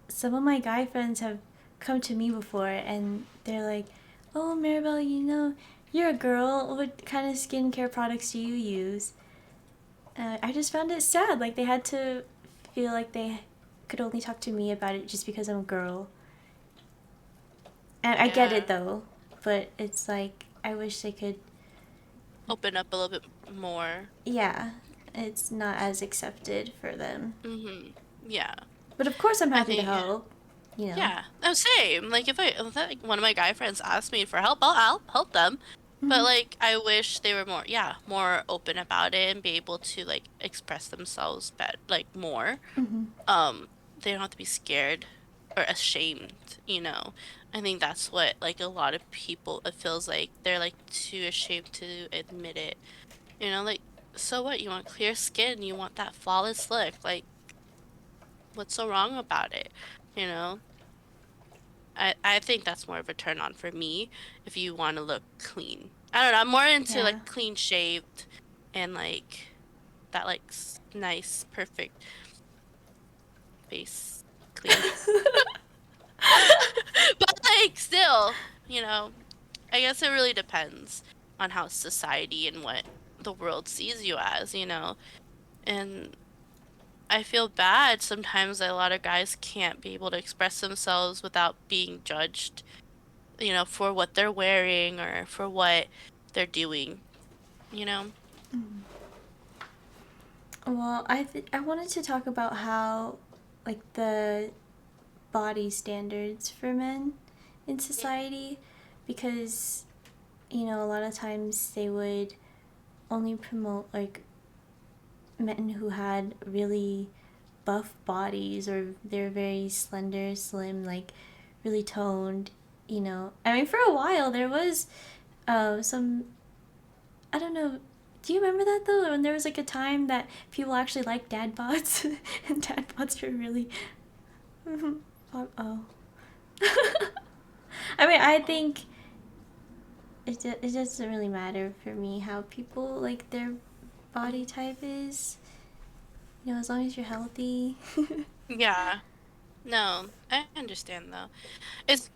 some of my guy friends have come to me before, and they're like, "Oh, Maribel, you're a girl. What kind of skincare products do you use?" I just found it sad. Like they had to feel like they could only talk to me about it just because I'm a girl. And I get it Yeah, though, but it's like I wish they could. open up a little bit more. Yeah, it's not as accepted for them. Yeah. But of course, I'm I happy to think help. You know. yeah. Oh, same. Like if like one of my guy friends asks me for help, I'll help them. But Hmm. like I wish they were more, yeah, more open about it and be able to like express themselves like more. Hmm. Um, they don't have to be scared or ashamed. I think that's what like a lot of people it feels like they're like too ashamed to admit it. Like so what? You want clear skin, you want that flawless look. Like what's so wrong about it? You know? I think that's more of a turn on for me if you want to look clean. I don't know, I'm more into Yeah. like clean shaved and like that like nice perfect face clean. But like still, you know, I guess it really depends on how society and what the world sees you as, you know. And I feel bad sometimes that a lot of guys can't be able to express themselves without being judged, you know, for what they're wearing or for what they're doing, you know? Well, I wanted to talk about how, like, the body standards for men in society, because, you know, a lot of times they would only promote, like, men who had really buff bodies, or they're very slender, slim, like, really toned, you know. I mean, for a while there was some, I don't know. Do you remember that though? When there was like a time that people actually liked dad bods, and dad bods were really, oh. I mean, I think it doesn't really matter for me how people like their body type is. You know, as long as you're healthy. Yeah. No, I understand though. It's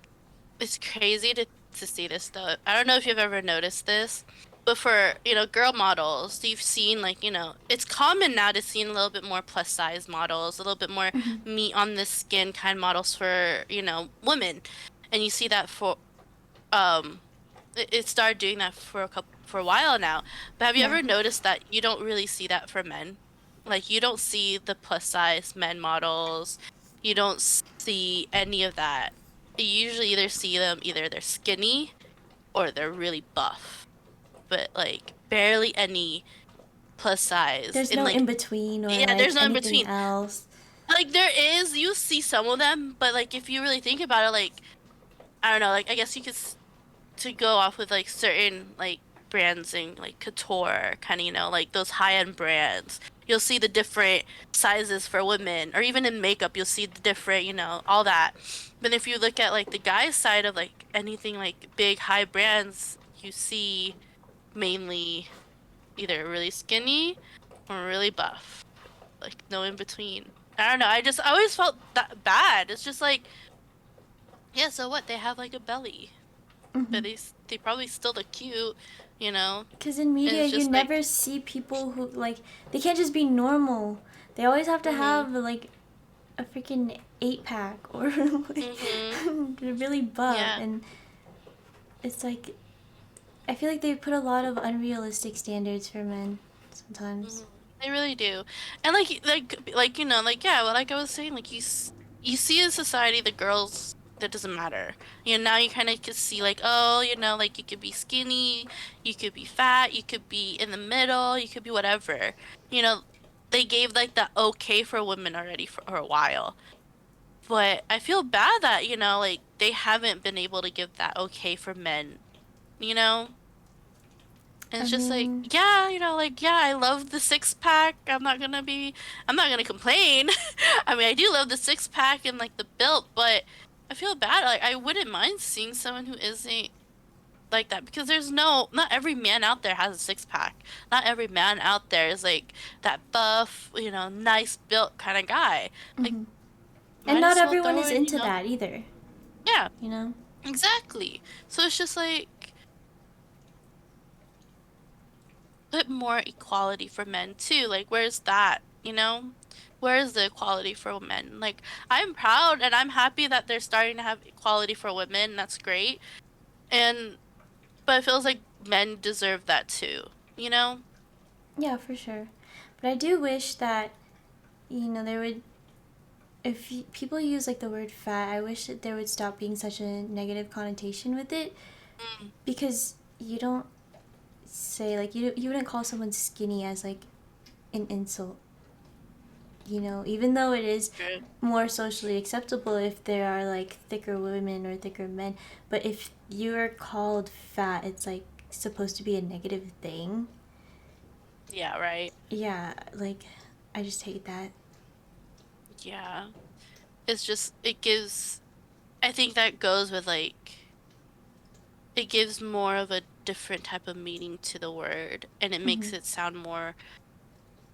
it's crazy to see this though. I don't know if you've ever noticed this, but for, you know, girl models, you've seen like, you know, it's common now to see a little bit more plus size models, a little bit more Mhm. meat on the skin kind models for, you know, women. And you see that for it started doing that for a while now. But have you Yeah. ever noticed that you don't really see that for men? Like you don't see the plus size men models. You don't see any of that. You usually either see them either they're skinny or they're really buff, but like barely any plus size. There's And no like in between or yeah, there's like no in anything between. else. Like there is, you see some of them, but like if you really think about it, like I don't know, like I guess you could to go off with like certain like brands and like couture kind of, you know, like those high-end brands. You'll see the different sizes for women, or even in makeup, you'll see the different, you know, all that. But if you look at like the guys' side of like anything like big high brands, you see mainly either really skinny or really buff, like no in between. I don't know. I always felt that bad. It's just like, yeah, so what? They have like a belly, but Hmm. they probably still look cute, you know? Because in And media, it's you just never like, see people who, like, they can't just be normal. They always have to mm-hmm, have, like, a freaking 8 pack or, like, mm-hmm, they're really buff. yeah, And it's like, I feel like they put a lot of unrealistic standards for men hmm, sometimes. they really do. And like you know, like yeah, well, like I was saying, like you see in society the girls that doesn't matter. You know, now you kind of can see like, oh, you know, like you could be skinny, you could be fat, you could be in the middle, you could be whatever. You know, they gave like the okay for women already for a while. But I feel bad that, you know, like they haven't been able to give that okay for men, you know? And I it's just like, mean, yeah, you know, like, yeah, I love the six pack. I'm not gonna complain. I mean, I do love the six pack and like the built, but I feel bad. Like, I wouldn't mind seeing someone who isn't like that because not every man out there has a six pack. Not every man out there is like that buff, you know, nice built kind of guy. Like, hmm, and might not as well everyone throw is in, you into know, that either, yeah, you know? exactly. So it's just like, bit more equality for men too. Like, where's that? You know? Where's the equality for men? Like, I'm proud and I'm happy that they're starting to have equality for women. That's great. And, but it feels like men deserve that too. You know? Yeah, for sure. But I do wish that, you know, there would, if people use like the word fat, I wish that there would stop being such a negative connotation with it, Mm, because you don't say, like, you wouldn't call someone skinny as like an insult, you know, even though it is true. more socially acceptable if there are like thicker women or thicker men. But if you're called fat, it's like supposed to be a negative thing. Yeah, right. Yeah, like, I just hate that. Yeah. It's just, I think that goes with like, it gives more of a different type of meaning to the word and it Hmm. makes it sound more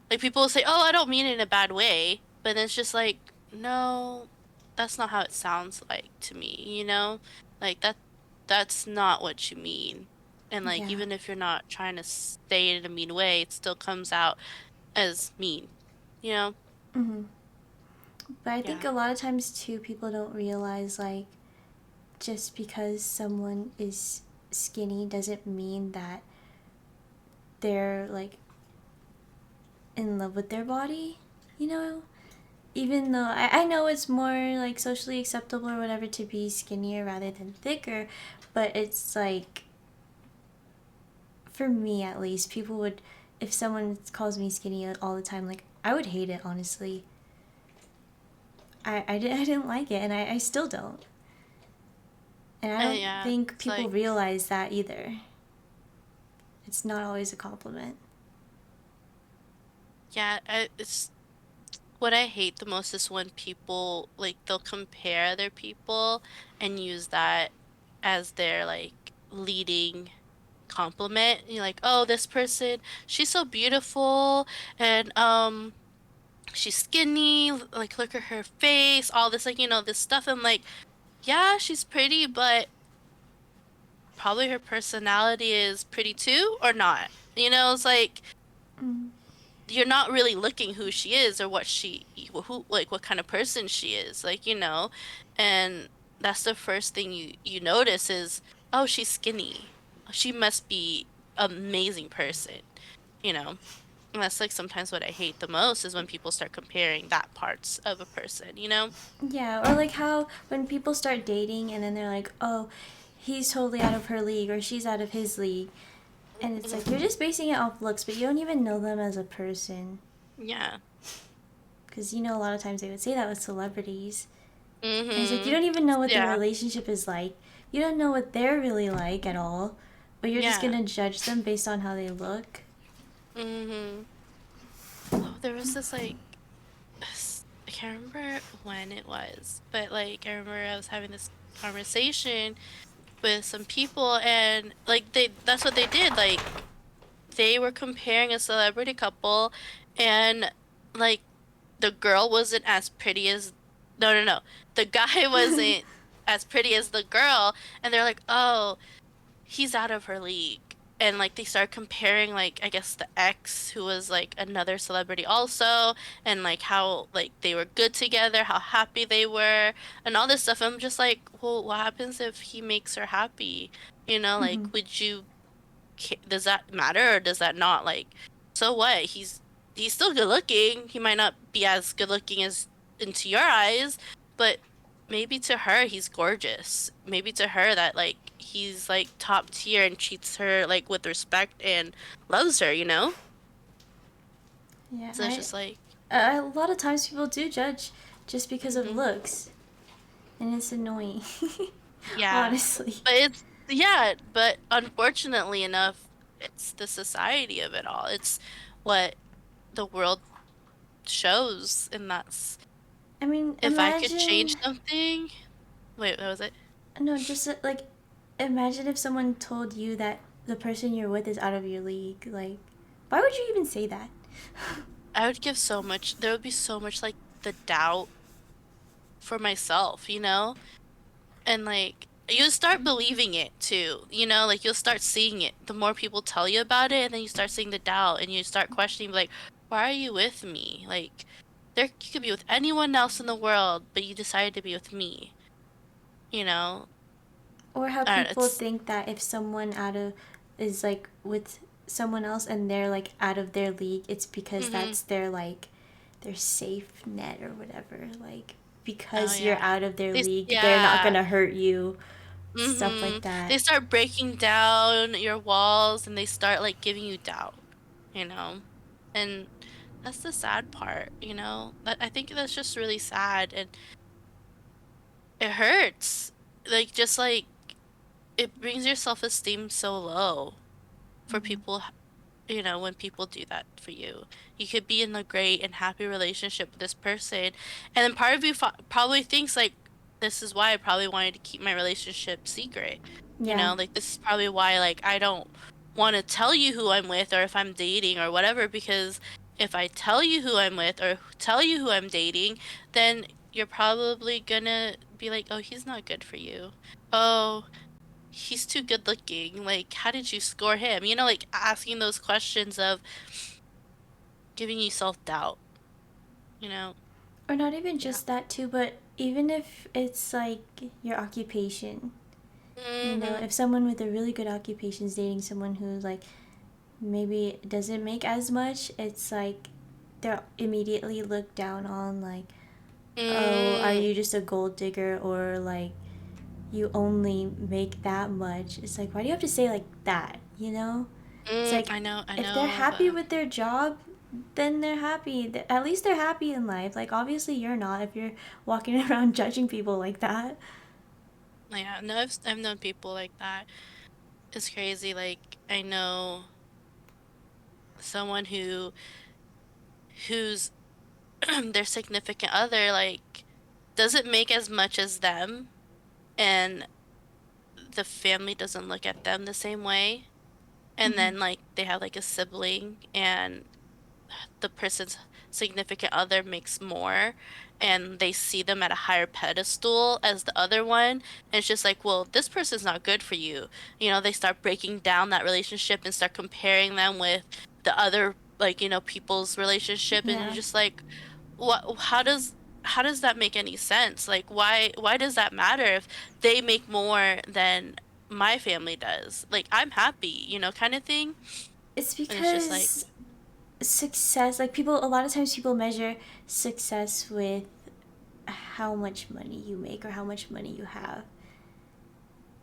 like people will say, "Oh, I don't mean it in a bad way," but it's just like, no. that's not how it sounds like to me, you know? Like that's not what you mean. And like Yeah. even if you're not trying to say it in a mean way, it still comes out as mean, you know? Hmm. But I think Yeah. a lot of times too, people don't realize like just because someone is skinny doesn't mean that they're like in love with their body, you know? Even though I know it's more like socially acceptable or whatever to be skinnier rather than thicker, but it's like, for me at least, people would, if someone calls me skinny all the time, like, I would hate it, honestly. I didn't like it, and I still don't. And I And don't yeah, think it's people like realize that either. It's not always a compliment. yeah, it's what I hate the most is when people like they'll compare other people and use that as their like leading compliment. You're like, "Oh, this person, she's so beautiful and she's skinny, like look at her face, all this like, this stuff." I'm like, "Yeah, she's pretty, but probably her personality is pretty too or not." It's like Mm. you're not really looking who she is or who like what kind of person she is, like, and that's the first thing you notice is, oh, she's skinny. She must be amazing person, you know. And that's like sometimes what I hate the most is when people start comparing that parts of a person, you know? Yeah, or like how when people start dating and then they're like, oh, he's totally out of her league or she's out of his league. And it's like, Hmm. you're just basing it off looks, but you don't even know them as a person. Yeah. Because, a lot of times they would say that with celebrities. And it's like, you Hmm. don't even know what their Yeah. relationship is like. You don't know what they're really like at all. But you're just going Yeah. to judge them based on how they look. Hmm. Oh, there was this like I can't remember when it was, but like I remember I was having this conversation with some people and like that's what they did. Like they were comparing a celebrity couple and like the girl wasn't as pretty as no no no. The guy wasn't as pretty as the girl and they're like, "Oh, he's out of her league." And like they started comparing like I guess the ex who was like another celebrity also and like how like they were good together, how happy they were and all this stuff. I'm just like, well, what happens if he makes her happy? Like Hmm. would you does that matter or does that not? Like, so what? He's still good looking. He might not be as good looking as into your eyes, but maybe to her he's gorgeous. Maybe to her that like he's like top tier and treats her like with respect and loves her, you know? Yeah, So it's just like, a lot of times people do judge just because of hmm looks. And it's annoying. yeah. Honestly. But but unfortunately enough, it's the society of it all. It's what the world shows, and that's I mean, if I could change imagine. something. Wait, what was it? No, just like, imagine if someone told you that the person you're with is out of your league. Like, why would you even say that? I would give so much, there would be so much like the doubt for myself, you know? And like you start believing it too, like you'll start seeing it. The more people tell you about it, and then you start seeing the doubt and you start questioning like, why are you with me? Like you could be with anyone else in the world, but you decided to be with me, you know? Or how I don't know, people think that if someone out of is like with someone else and they're like out of their league, it's because mm-hmm. that's their like their safe net or whatever. Like, Oh because you're yeah. out of their league, they're not Yeah. gonna hurt you. Stuff Mm-hmm. like that. They start breaking down your walls and they start like giving you doubt, you know? And that's the sad part, you know? I think that's just really sad and it hurts. Like just like it brings your self-esteem so low for Mm-hmm. people, when people do that for you. You could be in a great and happy relationship with this person, and then part of you probably thinks like, this is why I probably wanted to keep my relationship secret. Yeah. Like this is probably why like I don't want to tell you who I'm with or if I'm dating or whatever, because if I tell you who I'm with or tell you who I'm dating, then you're probably gonna be like, oh, he's not good for you. Oh, he's too good looking. Like, how did you score him? You know, like asking those questions of giving you self-doubt, you know? Or not even Yeah. just that too, but even if it's like your occupation, you know, Mm-hmm. if someone with a really good occupation is dating someone who like maybe doesn't make as much, it's like they're immediately looked down on, like, oh, are Mm, you just a gold digger, or like you only make that much? It's like, why do you have to say like that, you know? It's like, I if they're know, happy but with their job, then they're happy. At least they're happy in life. Like, obviously, you're not if you're walking around judging people like that. yeah, no, I've known people like that. It's crazy. Like, I know someone who's their significant other like doesn't make as much as them, and the family doesn't look at them the same way. And Mm-hmm. then like they have like a sibling, and the person's significant other makes more, and they see them at a higher pedestal as the other one, and it's just like, well, this person's not good for you. They start breaking down that relationship and start comparing them with the other, like, people's relationship, and you're Yeah. just like, what, how does that make any sense? Like, why does that matter if they make more than my family does? Like, I'm happy, kind of thing. It's And it's just like, because success, like, people, a lot of times people measure success with how much money you make or how much money you have.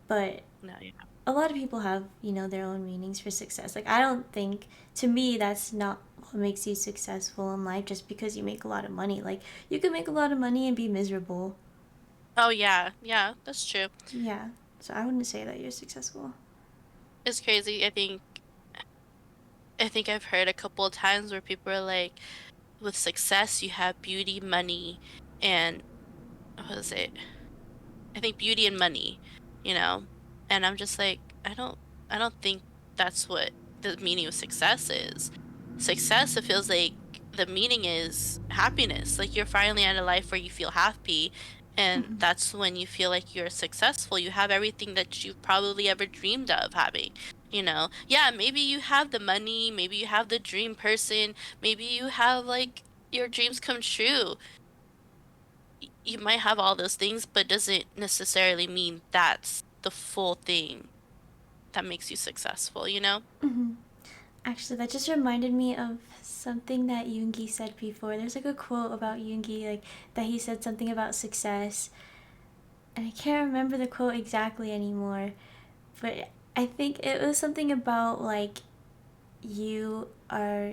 But no, yeah. a lot of people have, you know, their own meanings for success. Like, I don't think, to me, that's not what makes you successful in life just because you make a lot of money. Like, you can make a lot of money and be miserable. Oh yeah, yeah, that's true. Yeah. So I wouldn't say that you're successful. It's crazy. I think I've heard a couple of times where people are like, with success, you have beauty, money, and what is it? I think beauty and money, you know? And I'm just like, I don't think that's what the meaning of success is. Success, it feels like the meaning is happiness. Like you're finally at a life where you feel happy, and Mm-hmm. that's when you feel like you're successful. You have everything that you've probably ever dreamed of having, you know? Yeah, maybe you have the money, maybe you have the dream person, maybe you have like your dreams come true. You might have all those things, but doesn't necessarily mean that's the full thing that makes you successful, you know? Mm-hmm. Actually, that just reminded me of something that Yoongi said before. There's like a quote about Yoongi, like that he said something about success, and I can't remember the quote exactly anymore. But I think it was something about like you are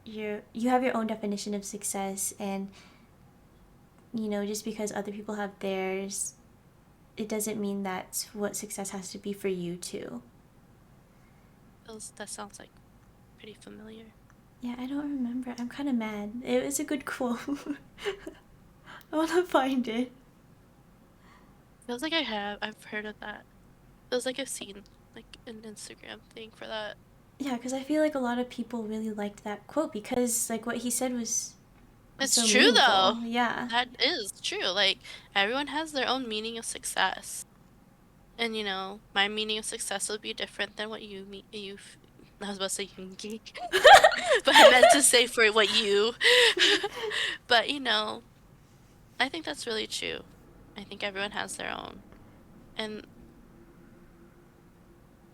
you have your own definition of success, and you know, just because other people have theirs, it doesn't mean that's what success has to be for you too. That sounds like pretty familiar. Yeah, I don't remember. I'm kind of mad. It was a good quote. I want to find it. Feels like I've heard of that. Feels like I've seen like an Instagram thing for that. Yeah, because I feel like a lot of people really liked that quote because like what he said was It's so true meaningful. though. Yeah. That is true. Like everyone has their own meaning of success. And my meaning of success would be different than what I was about to say Yoongi, but I meant to say for what you. But I think that's really true. I think everyone has their own. And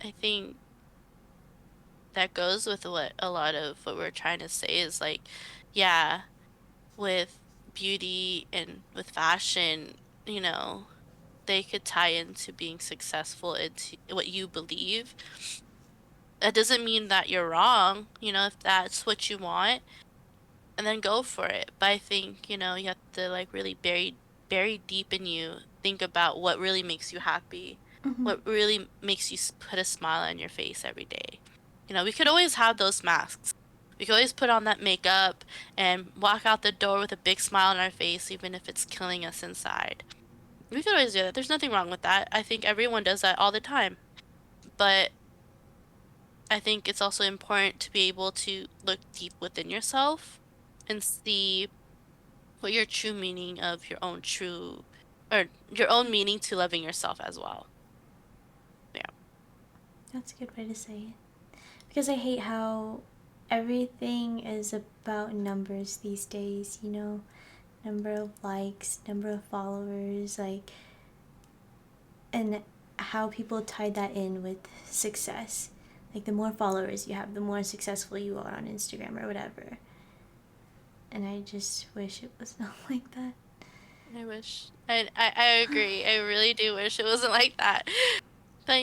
I think that goes with what a lot of what we're trying to say is like, yeah, with beauty and with fashion, you know, they could tie into being successful into what you believe. That doesn't mean that you're wrong, if that's what you want, and then go for it. But I think, you have to like really bury deep in you, think about what really makes you happy, Hmm. what really makes you put a smile on your face every day. We could always have those masks. We could always put on that makeup and walk out the door with a big smile on our face, even if it's killing us inside. We could always do that. There's nothing wrong with that. I think everyone does that all the time. But I think it's also important to be able to look deep within yourself and see what your true meaning of your own true or your own meaning to loving yourself as well. Yeah. That's a good way to say it. Because I hate how everything is about numbers these days, you know? Number of likes, number of followers, like, and how people tied that in with success. Like, the more followers you have, the more successful you are on Instagram or whatever. And I just wish it was not like that. I wish. I agree. I really do wish it wasn't like that. But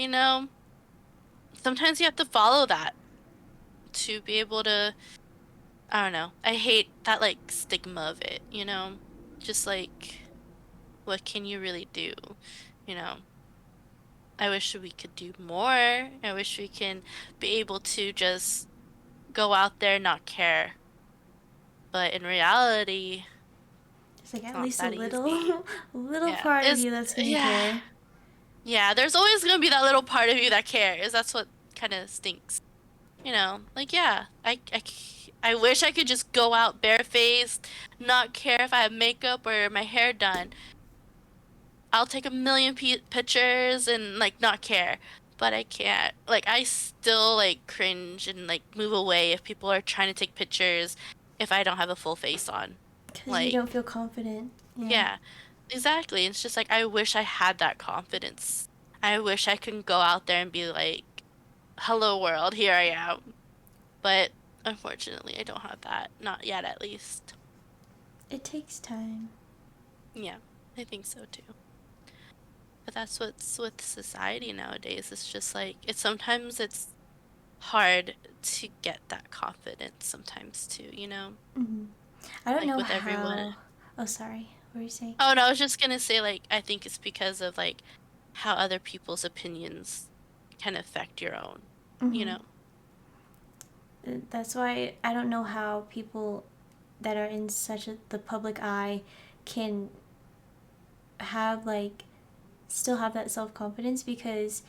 sometimes you have to follow that to be able to, I don't know. I hate that like stigma of it, you know? Just like what can you really do? You know, I wish we could do more. I wish we can be able to just go out there and not care. But in reality, It's like it's at not least a that easy. little, little Yeah. part of you that's gonna Yeah. care. Yeah, there's always gonna be that little part of you that cares. That's what kind of stinks. Like yeah, I wish I could just go out barefaced, not care if I have makeup or my hair done. I'll take a million pictures and like not care. But I can't. Like I still like cringe and like move away if people are trying to take pictures if I don't have a full face on. Because you Like, don't feel confident. Yeah. yeah, exactly. It's just like I wish I had that confidence. I wish I could go out there and be like, "Hello world, here I am." But unfortunately, I don't have that. Not yet, at least. It takes time. Yeah, I think so too. But that's what's with society nowadays. It's just like it's hard to get that confidence sometimes too, you know? Hmm. I don't Like know with everyone. how. Oh, sorry. What were you saying? Oh, no, I was just gonna say like I think it's because of like how other people's opinions can affect your own, you Hmm. know? That's why I don't know how people that are in the public eye can have like still have that self confidence, because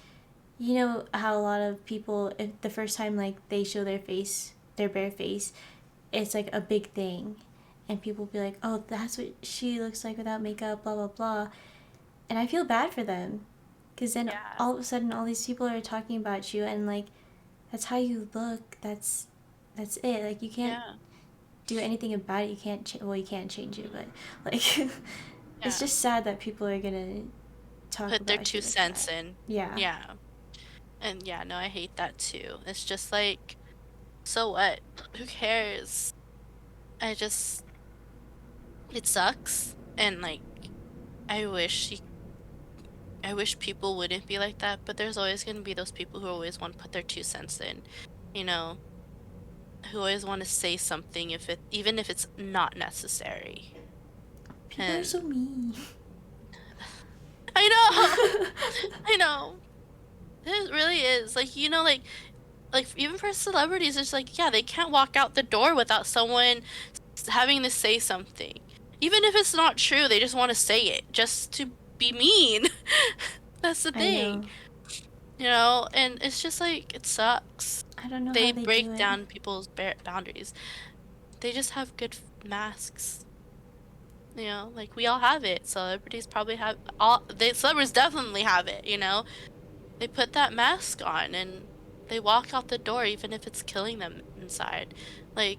you know how a lot of people, if the first time like they show their face, their bare face, it's like a big thing, and people be like, oh, that's what she looks like without makeup, blah blah blah. And I feel bad for them, because then Yeah. all of a sudden all these people are talking about you, and like that's how you look, that's it, like you can't Yeah. do anything about it, you can't well, you can't change it, but like it's Yeah. just sad that people are gonna talk Put their about you two like that. cents in. Yeah. Yeah. And yeah, no, I hate that too. It's just like, so what? Who cares? I just, it sucks. And like, I wish he, I wish people wouldn't be like that, but there's always going to be those people who always want to put their two cents in, you know, who always want to say something even if it's not necessary. People are And so mean. I know, I know, it really is. Like, like even for celebrities, it's like, yeah, they can't walk out the door without someone having to say something. Even if it's not true, they just want to say it just to be mean. That's the I thing, know. and it's just like it sucks. I don't know how They they do break it. down people's boundaries. They just have good masks. Like we all have it. Celebrities probably have celebrities definitely have it, They put that mask on and they walk out the door even if it's killing them inside. Like,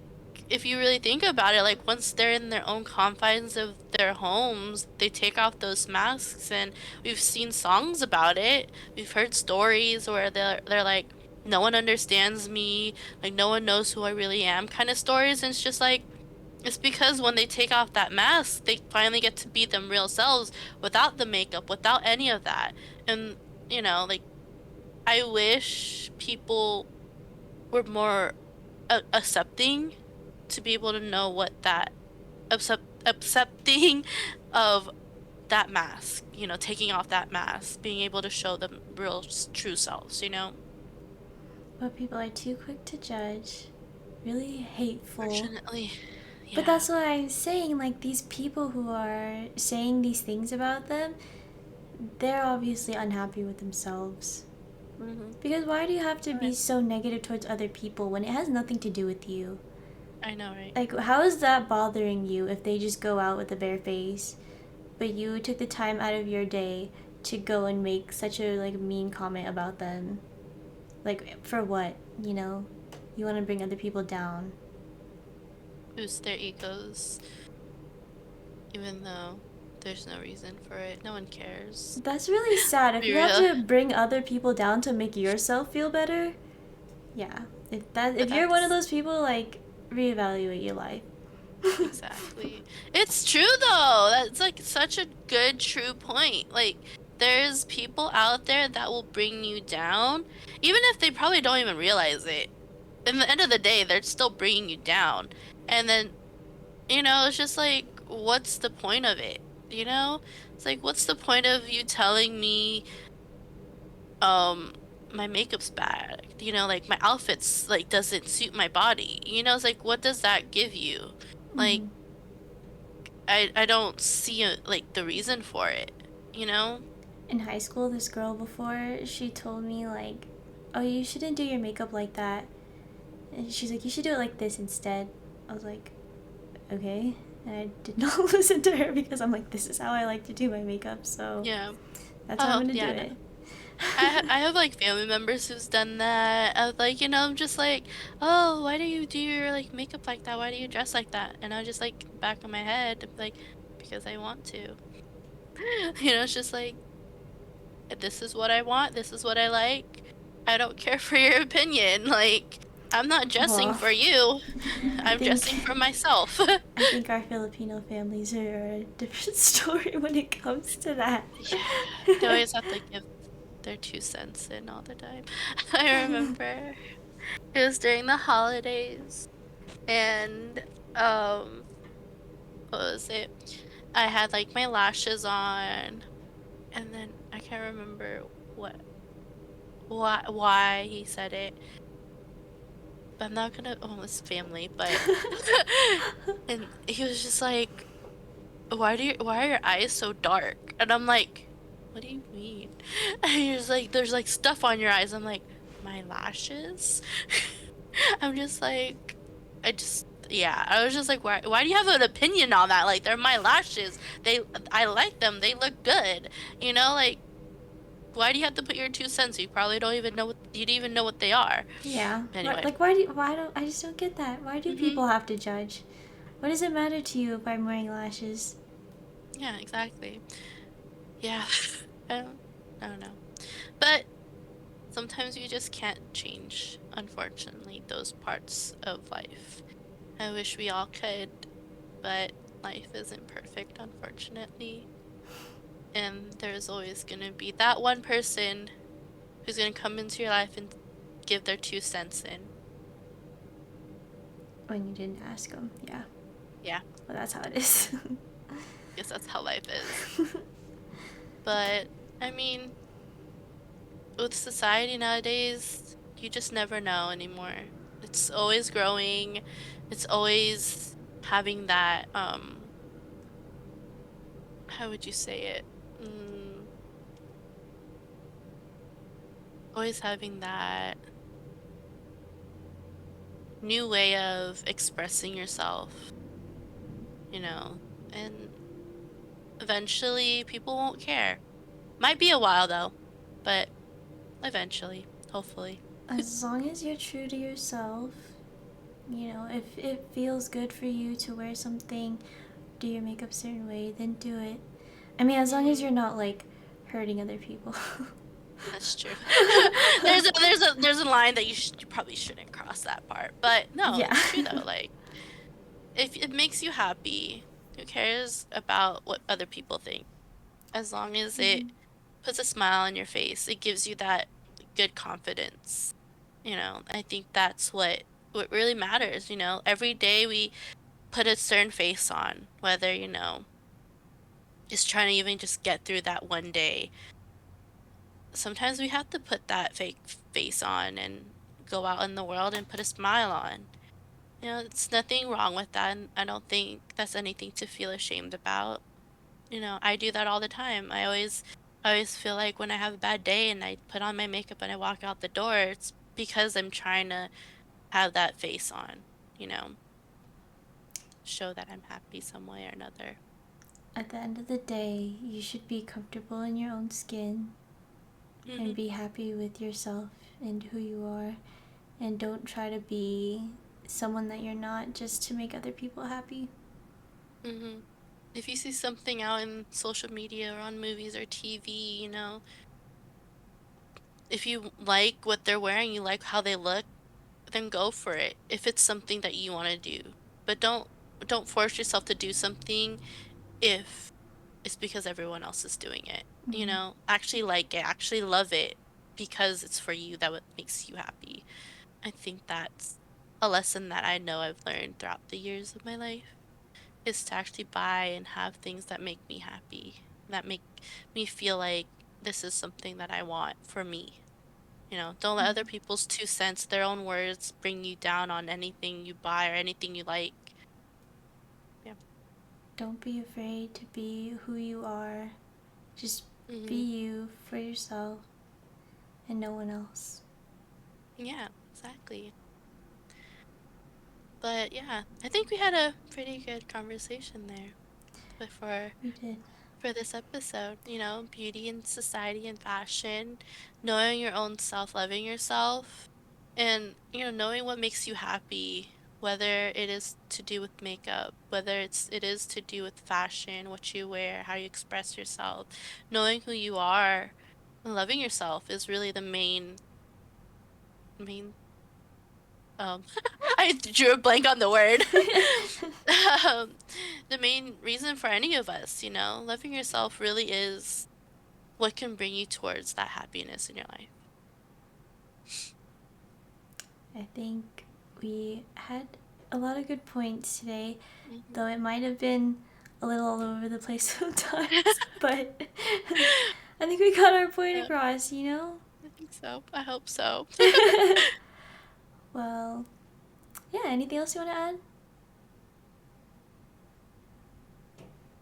if you really think about it, like once they're in their own confines of their homes, they take off those masks and we've seen songs about it. We've heard stories where they're like, no one understands me, like no one knows who I really am kind of stories, and it's just like it's because when they take off that mask, they finally get to be them real selves without the makeup, without any of that. And like I wish people were more accepting to be able to know what that accepting of that mask, taking off that mask, being able to show them real true selves. But people are too quick to judge. Really hateful. Fortunately, But yeah. that's what I'm saying. Like, these people who are saying these things about them, they're obviously unhappy with themselves. Hmm. Because why do you have to be so negative towards other people when it has nothing to do with you? I know, right? Like, how is that bothering you if they just go out with a bare face, but you took the time out of your day to go and make such a like mean comment about them? Like, for what? You know, you want to bring other people down. Boost their egos, even though there's no reason for it. No one cares. That's really sad. If Be you have real. to bring other people down to make yourself feel better, yeah. If you're one of That's those people, like, reevaluate your life. exactly. It's true though. That's like such a good, true point. Like, there's people out there that will bring you down, even if they probably don't even realize it. In the end of the day, they're still bringing you down. And then, it's just like, what's the point of it? You know? It's like, what's the point of you telling me, um, my makeup's bad? Like my outfit's like doesn't suit my body. It's like, what does that give you? Like, Mm. I don't see like the reason for it, you know? In high school, this girl before, she told me, like, oh, you shouldn't do your makeup like that. And she's like, you should do it like this instead. I was like, okay. And I did not listen to her because I'm like, this is how I like to do my makeup, so Yeah. that's how I'm Oh, gonna do yeah, no. it. I have like family members who's done that. I was like, I'm just like, oh, why do you do your like makeup like that? Why do you dress like that? And I was just like back of my head, like, because I want to. It's just like, this is what I want, this is what I like. I don't care for your opinion. Like, I'm not dressing Well, for you. I I'm think dressing for myself. I think our Filipino families are a different story when it comes to that. Yeah, they always have to give their 2 cents in all the time. I remember it was during the holidays, and um, what was it? I had like my lashes on, and then I can't remember why he said it, but I'm not gonna it's family, but and he was just like, why are your eyes so dark? And I'm like, what do you mean? And he was like, there's like stuff on your eyes. I'm like, my lashes? I'm just like, yeah, I was just like, why do you have an opinion on that? Like, they're my lashes. I like them. They look good. Like, why do you have to put your 2 cents? You probably don't even know you don't even know what they are. Yeah. Anyway. Like, why don't, I just don't get that. Why do hmm people have to judge? What does it matter to you if I'm wearing lashes? Yeah, exactly. Yeah. I don't know. But sometimes you just can't change, unfortunately, those parts of life. I wish we all could, but life isn't perfect, unfortunately. And there's always going to be that one person who's going to come into your life and give their 2 cents in. When you didn't ask them. Yeah. Yeah, Well, that's how it is. guess that's how life is. But, I mean, with society nowadays, you just never know anymore. It's always growing. It's always having that, how would you say it? Always having that new way of expressing yourself, you know, and eventually people won't care. Might be a while though, but eventually, hopefully. As long as you're true to yourself, if it feels good for you to wear something, do your makeup a certain way, then do it. I mean, as long as hmm you're not like hurting other people. That's true. There's a line that you probably shouldn't cross that part. But no, Yeah. it's true though. Like, if it makes you happy, who cares about what other people think? As long as it puts a smile on your face, it gives you that good confidence. I think that's what really matters. Every day we put a certain face on, whether, just trying to even just get through that one day. Sometimes we have to put that fake face on and go out in the world and put a smile on. It's nothing wrong with that, and I don't think that's anything to feel ashamed about. I do that all the time. I always feel like when I have a bad day and I put on my makeup and I walk out the door, it's because I'm trying to have that face on, you know. show that I'm happy some way or another. At the end of the day, you should be comfortable in your own skin and Hmm. be happy with yourself and who you are. And don't try to be someone that you're not just to make other people happy. Hmm. If you see something out in social media or on movies or TV, if you like what they're wearing, you like how they look, then go for it. If it's something that you want to do. But don't force yourself to do something if it's because everyone else is doing it. Mm. Actually like it, actually love it because it's for you that what makes you happy. I think that's a lesson that I know I've learned throughout the years of my life is to actually buy and have things that make me happy, that make me feel like this is something that I want for me. Don't let other Mm. people's 2 cents, their own words, bring you down on anything you buy or anything you like. Yeah. Don't be afraid to be who you are. Just be Hmm. you for yourself and no one else. Yeah, exactly. But yeah, I think we had a pretty good conversation there before We did. for this episode. Beauty and society and fashion, knowing your own self, loving yourself, and knowing what makes you happy, whether it is to do with makeup, whether it is to do with fashion, what you wear, how you express yourself, knowing who you are, and loving yourself is really the main I drew a blank on the word. um, the main reason for any of us, loving yourself really is what can bring you towards that happiness in your life. I think we had a lot of good points today, Hmm. though it might have been a little all over the place sometimes, but I think we got our point Yeah, across, you know? I think so. I hope so. Well, yeah, anything else you want to add?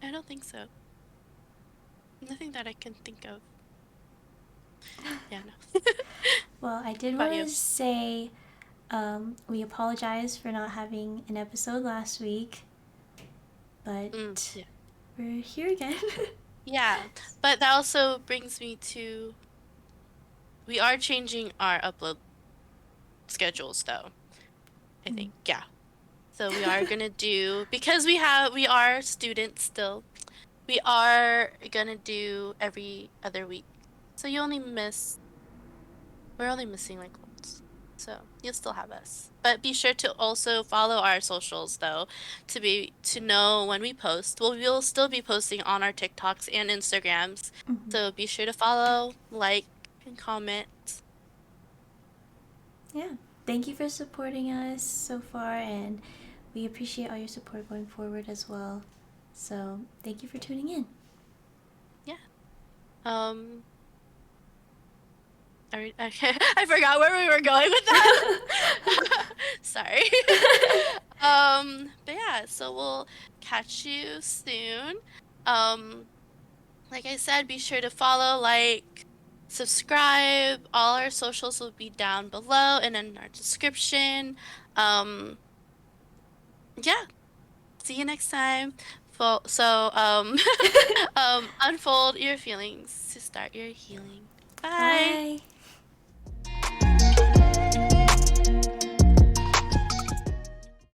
I don't think so. Nothing that I can think of. Yeah, no. Well, I What did about want you? to say we apologize for not having an episode last week, but Yeah. we're here again. Yeah, but that also brings me to we are changing our upload schedules though, I Mm. think. Yeah. So we are gonna do because we are students still. We are gonna do every other week. So we're only missing like once. So you'll still have us. But be sure to also follow our socials though to know when we post. Well, we'll still be posting on our TikToks and Instagrams. Mhm. So be sure to follow, like, and comment. Yeah. Thank you for supporting us so far, and we appreciate all your support going forward as well. So, thank you for tuning in. Yeah. Um I forgot where we were going with that. Sorry. But yeah, so we'll catch you soon. Um, like I said, be sure to follow, like, subscribe. All our socials will be down below and in our description. Um, yeah, see you next time. So, unfold your feelings to start your healing. Bye. Bye.